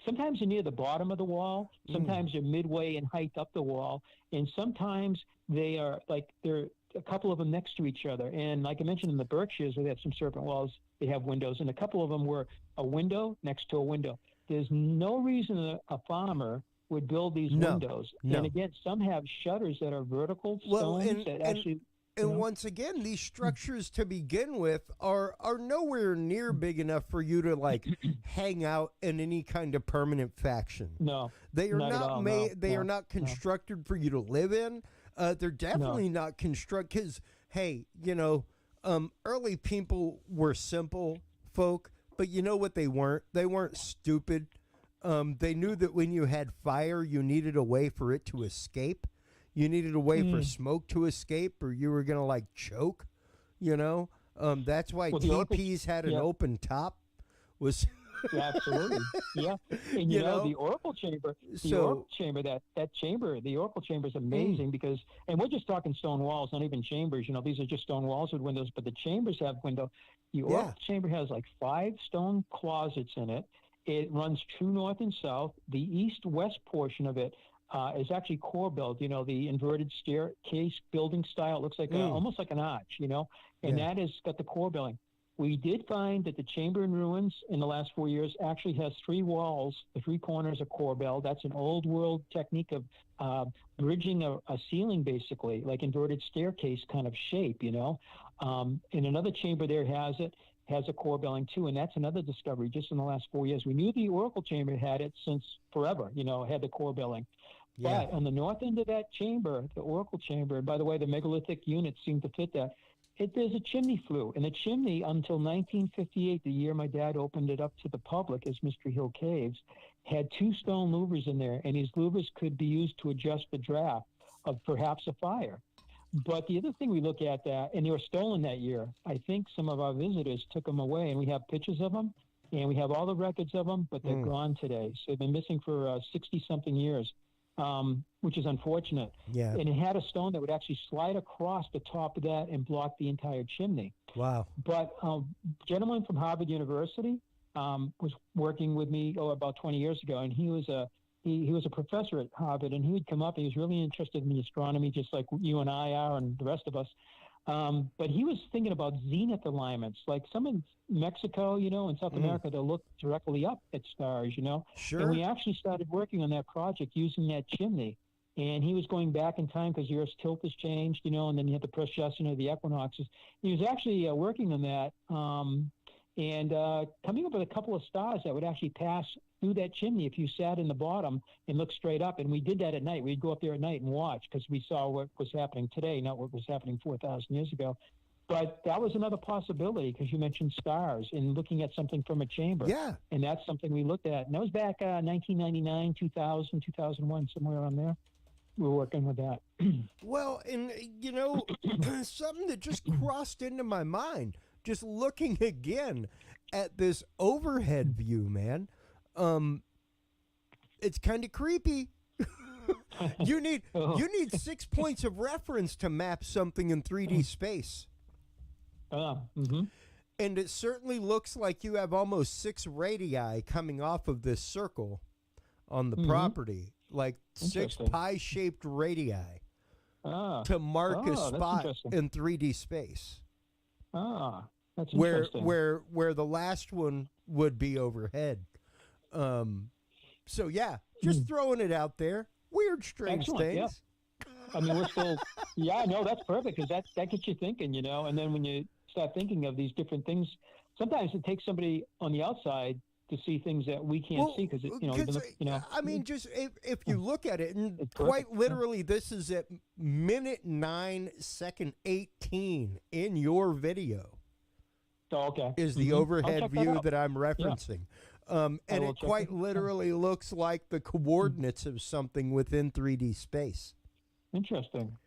Speaker 4: sometimes they're near the bottom of the wall. Sometimes they're midway in height up the wall. And sometimes they are they're a couple of them next to each other. And like I mentioned in the Berkshires, where they have some serpent walls, they have windows. And a couple of them were a window next to a window. There's no reason a farmer would build these windows.
Speaker 1: No.
Speaker 4: And again, some have shutters that are vertical stones that actually...
Speaker 1: And once again, these structures to begin with are nowhere near big enough for you to hang out in any kind of permanent faction.
Speaker 4: No,
Speaker 1: they are not made. They are not constructed for you to live in. They're definitely not constructed because, hey, early people were simple folk, but you know what they weren't? They weren't stupid. They knew that when you had fire, you needed a way for it to escape. You needed a way for smoke to escape, or you were going to choke, That's why teepees had an open top.
Speaker 4: Absolutely, yeah. And the Oracle Chamber, Oracle Chamber, the Oracle Chamber is amazing because, and we're just talking stone walls, not even chambers. These are just stone walls with windows, but the chambers have window. The Oracle Chamber has 5 stone closets in it. It runs true north and south. The east-west portion of it is actually core built, the inverted staircase building style. It looks like almost like an arch, and that has got the core building. We did find that the chamber in ruins in the last 4 years actually has 3 walls, the 3 corners are core bell. That's an old world technique of bridging a ceiling, basically, like inverted staircase kind of shape, And another chamber there has a core belling too, and that's another discovery just in the last 4 years. We knew the Oracle Chamber had it since forever, had the core belling. Yeah. But on the north end of that chamber, the Oracle Chamber, and by the way, the megalithic units seem to fit that, there's a chimney flue. And the chimney, until 1958, the year my dad opened it up to the public as Mystery Hill Caves, had 2 stone louvers in there, and these louvers could be used to adjust the draft of perhaps a fire. But the other thing we look at and they were stolen that year. I think some of our visitors took them away, and we have pictures of them, and we have all the records of them, but they're gone today. So they've been missing for 60-something years, which is unfortunate. Yeah. And it had a stone that would actually slide across the top of that and block the entire chimney. Wow. But a gentleman from Harvard University was working with me about 20 years ago, and he was a professor at Harvard, and he would come up. He was really interested in astronomy, just like you and I are and the rest of us. But he was thinking about zenith alignments, like some in Mexico, in South America, to look directly up at stars, Sure. And we actually started working on that project using that chimney. And he was going back in time because the Earth's tilt has changed, and then you have the precession of the equinoxes. He was actually working on that and coming up with a couple of stars that would actually pass through that chimney if you sat in the bottom and looked straight up. And we did that at night. We'd go up there at night and watch because we saw what was happening today, not what was happening 4,000 years ago. But that was another possibility because you mentioned stars and looking at something from a chamber. Yeah. And that's something we looked at. And that was back 1999, 2000, 2001, somewhere around there. We were working with that.
Speaker 1: Well, and, something that just crossed into my mind, just looking again at this overhead view, man. It's kind of creepy. you need 6 points of reference to map something in 3D space. And it certainly looks like you have almost 6 radii coming off of this circle on the property, like 6 pie-shaped radii to mark a spot in 3D space.
Speaker 4: That's
Speaker 1: interesting. Where the last one would be overhead. So yeah, just throwing it out there. Weird, strange things.
Speaker 4: Yeah. I mean, we're still, no, that's perfect because that gets you thinking, And then when you start thinking of these different things, sometimes it takes somebody on the outside to see things that we can't see because
Speaker 1: I mean, just if you look at it, and quite literally, this is at minute 9, second 18 in your video.
Speaker 4: Oh, okay.
Speaker 1: Is the overhead view that I'm referencing. And it quite literally looks like the coordinates of something within 3D space.
Speaker 4: Interesting.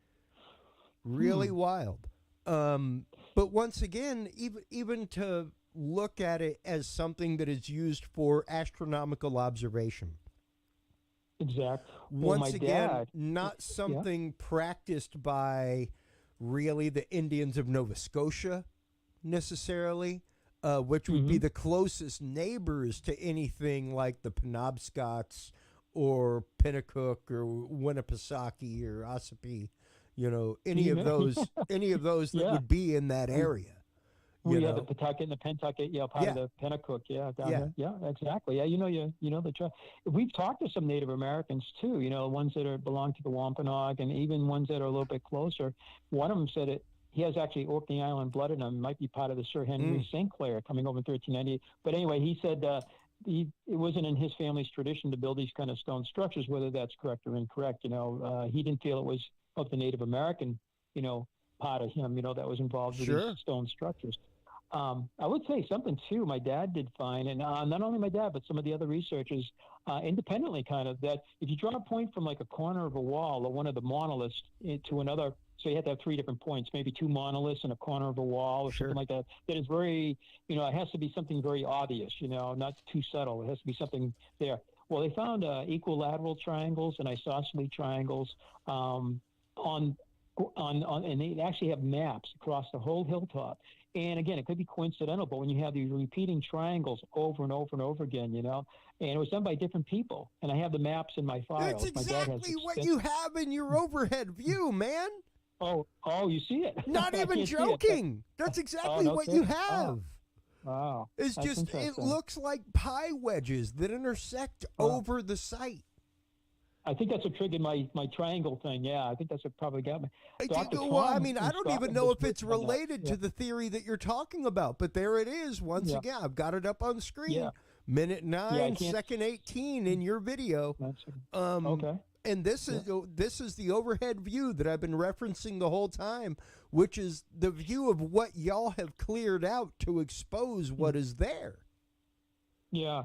Speaker 1: Really wild. But once again, even to look at it as something that is used for astronomical observation.
Speaker 4: Exactly.
Speaker 1: Once
Speaker 4: my
Speaker 1: again,
Speaker 4: dad,
Speaker 1: not something practiced by really the Indians of Nova Scotia necessarily, which would be the closest neighbors to anything like the Penobscots or Pennacook or Winnipesaukee or Ossipee, any of those that would be in that area.
Speaker 4: We have the Pawtucket and the Pentucket, part of the Pennacook, down here. Yeah, exactly. Yeah, you know the we've talked to some Native Americans too. Ones that belong to the Wampanoag, and even ones that are a little bit closer. One of them said it. He has actually Orkney Island blood in him. Might be part of the Sir Henry St. Clair coming over in 1398. But anyway, he said it wasn't in his family's tradition to build these kind of stone structures. Whether that's correct or incorrect, he didn't feel it was of the Native American, part of him, that was involved with these stone structures. I would say something too. My dad did find, and not only my dad, but some of the other researchers, independently, kind of that if you draw a point from like a corner of a wall or one of the monoliths to another, so you have to have 3 different points, maybe 2 monoliths in a corner of a wall or something like that. That is very, it has to be something very obvious, not too subtle. It has to be something there. Well, they found equilateral triangles and isosceles triangles on and they actually have maps across the whole hilltop. And again, it could be coincidental, but when you have these repeating triangles over and over and over again, and it was done by different people. And I have the maps in my files.
Speaker 1: That's exactly what you have in your overhead view, man.
Speaker 4: Oh, you see it?
Speaker 1: Not even joking. That's exactly what you have.
Speaker 4: Wow.
Speaker 1: It's just, it looks like pie wedges that intersect over the site.
Speaker 4: I think that's what triggered my triangle thing. Yeah, I think that's what probably got me.
Speaker 1: I don't even know if it's related to the theory that you're talking about, but there it is. Once again, I've got it up on screen.
Speaker 4: Yeah.
Speaker 1: Minute 9, second 18 in your video.
Speaker 4: Okay.
Speaker 1: And this is the overhead view that I've been referencing the whole time, which is the view of what y'all have cleared out to expose what is there.
Speaker 4: Yeah.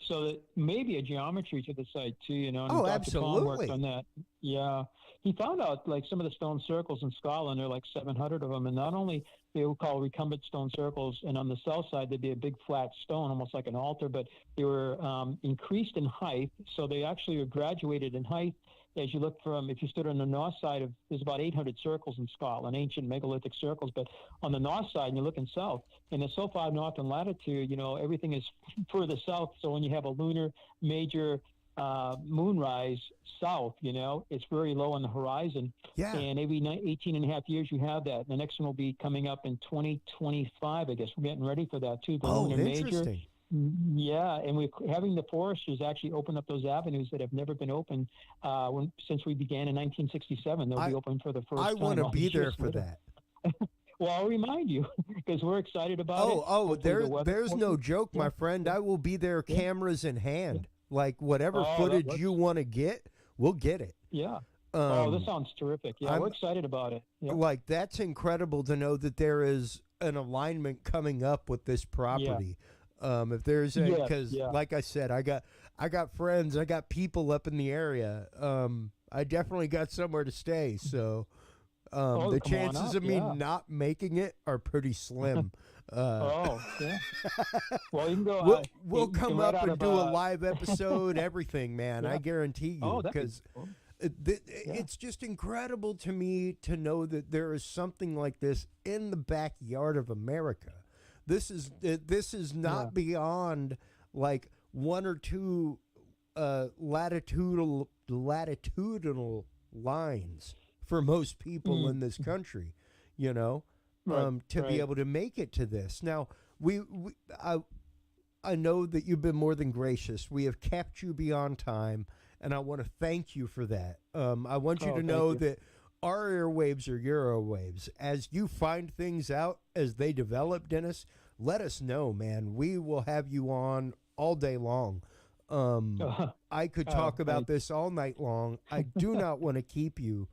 Speaker 4: So that maybe a geometry to the site too, And
Speaker 1: Dr. absolutely.
Speaker 4: Tom worked on that. Yeah. He found out like some of the stone circles in Scotland, there are like 700 of them. And not only they were called recumbent stone circles, and on the south side, there'd be a big flat stone, almost like an altar, but they were increased in height. So they actually were graduated in height. As you look if you stood on the north side there's about 800 circles in Scotland, ancient megalithic circles, but on the north side, and you're looking south, and it's so far north in latitude, everything is further south. So when you have a lunar major moonrise south, it's very low on the horizon.
Speaker 1: Yeah.
Speaker 4: And every 18 and a half years you have that. The next one will be coming up in 2025, I guess. We're getting ready for that too. The lunar
Speaker 1: interesting.
Speaker 4: major. Yeah, and we're having the foresters actually open up those avenues that have never been opened since we began in 1967. They'll be open for the first time.
Speaker 1: I want to be there for that.
Speaker 4: Well, I'll remind you because we're excited about it.
Speaker 1: There's no joke, my friend. I will be there, cameras in hand. Like whatever footage you want to get, we'll get it.
Speaker 4: Yeah. This sounds terrific. Yeah, we're excited about it. Yeah.
Speaker 1: Like that's incredible to know that there is an alignment coming up with this property.
Speaker 4: Yeah.
Speaker 1: If there's because like I said, I got friends, I got people up in the area. I definitely got somewhere to stay. So the chances of me not making it are pretty slim.
Speaker 4: Well, you can go.
Speaker 1: We'll come up and do a live episode, everything, man. I guarantee you, because it's just incredible to me to know that there is something like this in the backyard of America. This is not beyond like 1 or 2 latitudinal lines for most people in this country, to be able to make it to this. Now, I know that you've been more than gracious. We have kept you beyond time, and I want to thank you for that. I want you to know that our airwaves are your airwaves. As you find things out as they develop, Dennis, let us know, man. We will have you on all day long. I could talk about this all night long. I do not want to keep you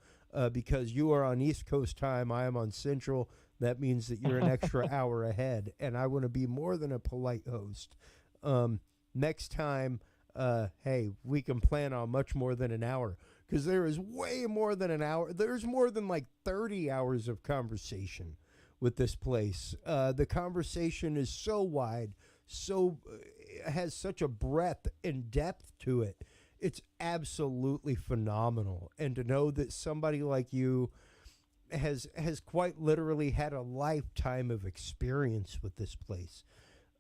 Speaker 1: because you are on East Coast time. I am on Central. That means that you're an extra hour ahead, and I want to be more than a polite host. Next time, hey, we can plan on much more than an hour, because there is way more than an hour. There's more than like 30 hours of conversation with this place. The conversation is so wide, so has such a breadth and depth to it. It's absolutely phenomenal. And to know that somebody like you has quite literally had a lifetime of experience with this place.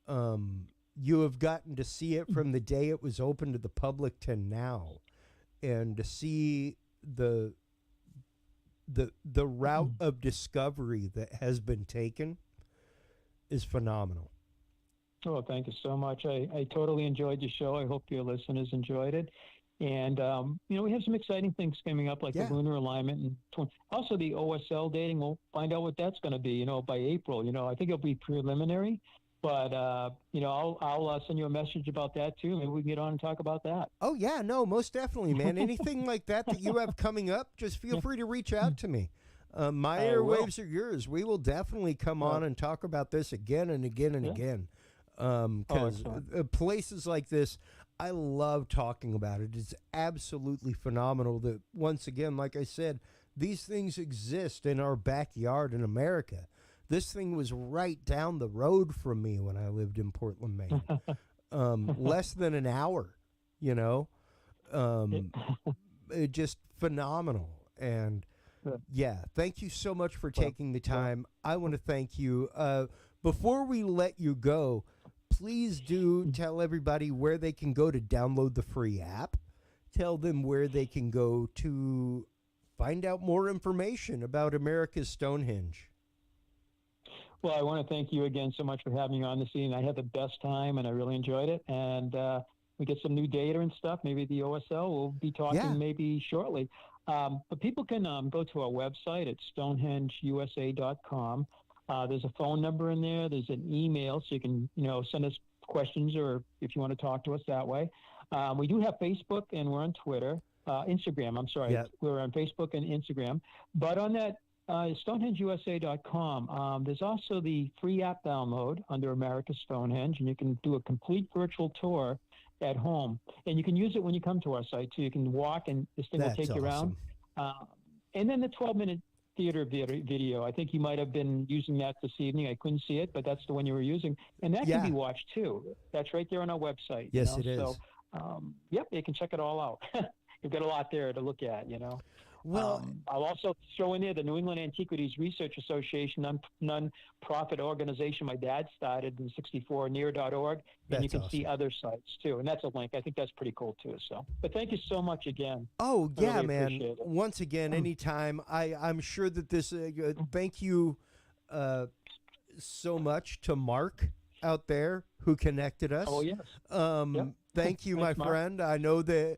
Speaker 1: You have gotten to see it from the day it was open to the public to now, and to see the route of discovery that has been taken is phenomenal.
Speaker 4: Oh, thank you so much. I totally enjoyed the show. I hope your listeners enjoyed it. And, we have some exciting things coming up, like the lunar alignment. And also the OSL dating. We'll find out what that's going to be, by April. I think it'll be preliminary. But, I'll send you a message about that, too. Maybe we can get on and talk about that.
Speaker 1: Oh, yeah. No, most definitely, man. Anything like that you have coming up, just feel free to reach out to me. My airwaves are yours. We will definitely come on and talk about this again and again and again. Because places like this, I love talking about it. It's absolutely phenomenal that, once again, like I said, these things exist in our backyard in America. This thing was right down the road from me when I lived in Portland, Maine. Less than an hour, it just phenomenal. And thank you so much for taking the time. I want to thank you. Before we let you go, please do tell everybody where they can go to download the free app. Tell them where they can go to find out more information about America's Stonehenge.
Speaker 4: Well, I want to thank you again so much for having me on this evening. I had the best time, and I really enjoyed it. And we get some new data and stuff. Maybe the OSL will be talking maybe shortly. But people can go to our website at stonehengeusa.com. There's a phone number in there. There's an email, so you can, send us questions, or if you want to talk to us that way. We do have Facebook, and we're on Twitter. Instagram, I'm sorry.
Speaker 1: Yep.
Speaker 4: We're on Facebook and Instagram. But on that StonehengeuSA.com, there's also the free app download under America's Stonehenge, and you can do a complete virtual tour at home. And you can use it when you come to our site, too. You can walk, and this thing will take you around. And then the 12-minute theater video. I think you might have been using that this evening. I couldn't see it, but that's the one you were using. And that can be watched, too. That's right there on our website.
Speaker 1: Yes, it is.
Speaker 4: So, you can check it all out. You've got a lot there to look at,
Speaker 1: Well,
Speaker 4: I'll also throw in there the New England Antiquities Research Association, non-profit organization my dad started in '64, near.org, and you can see other sites too. And that's a link. I think that's pretty cool too. So, but thank you so much again.
Speaker 1: Oh yeah, man. Once again, anytime. I'm sure that this. Thank you so much to Mark out there who connected us.
Speaker 4: Oh yes.
Speaker 1: Thank you, my friend. I know that.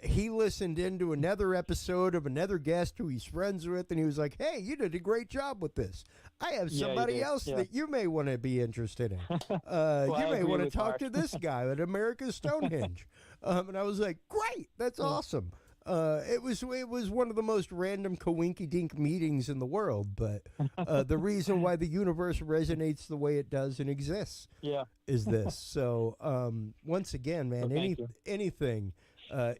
Speaker 1: He listened into another episode of another guest who he's friends with, and he was like, hey, you did a great job with this. I have somebody else that you may want to be interested in. You may want to talk to this guy at America's Stonehenge. And I was like, great, that's awesome. It was one of the most random coinky-dink meetings in the world, but the reason why the universe resonates the way it does and exists is this. So once again, man, anything.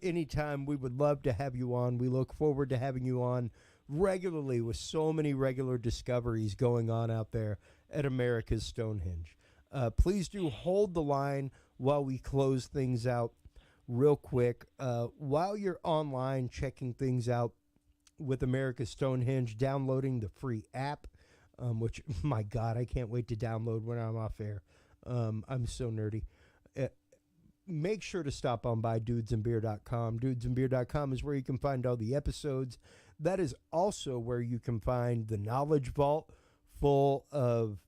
Speaker 1: Anytime, we would love to have you on. We look forward to having you on regularly with so many regular discoveries going on out there at America's Stonehenge. Please do hold the line while we close things out real quick. While you're online checking things out with America's Stonehenge, downloading the free app, which, my God, I can't wait to download when I'm off air. I'm so nerdy. Make sure to stop on by dudesandbeer.com. Dudesandbeer.com is where you can find all the episodes. That is also where you can find the Knowledge Vault full of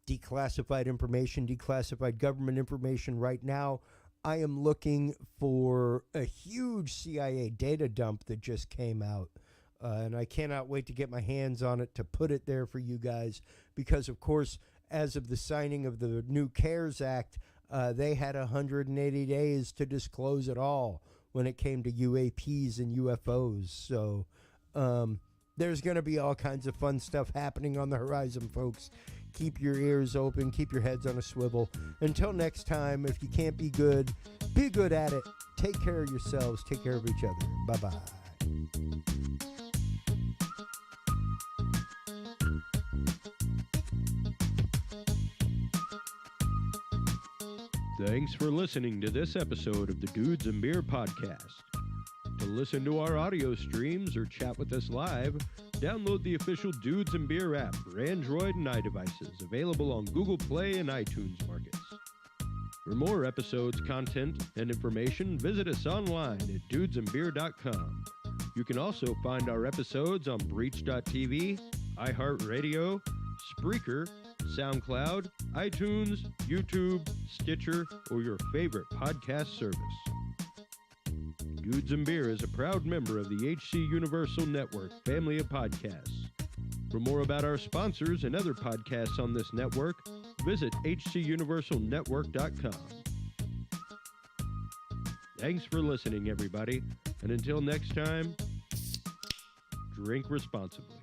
Speaker 1: declassified information, declassified government information. Right now, I am looking for a huge CIA data dump that just came out. And I cannot wait to get my hands on it to put it there for you guys. Because, of course, as of the signing of the new CARES Act, they had 180 days to disclose it all when it came to UAPs and UFOs. So there's going to be all kinds of fun stuff happening on the horizon, folks. Keep your ears open. Keep your heads on a swivel. Until next time, if you can't be good at it. Take care of yourselves. Take care of each other. Bye-bye.
Speaker 2: Thanks for listening to this episode of the Dudes and Beer Podcast. To listen to our audio streams or chat with us live, download the official Dudes and Beer app for Android and iDevices, available on Google Play and iTunes markets. For more episodes, content, and information, visit us online at dudesandbeer.com. You can also find our episodes on Breach.tv, iHeartRadio, Spreaker, SoundCloud, iTunes, YouTube, Stitcher, or your favorite podcast service. Dudes and Beer is a proud member of the HC Universal Network family of podcasts. For more about our sponsors and other podcasts on this network, visit hcuniversalnetwork.com. Thanks for listening, everybody, and until next time, drink responsibly.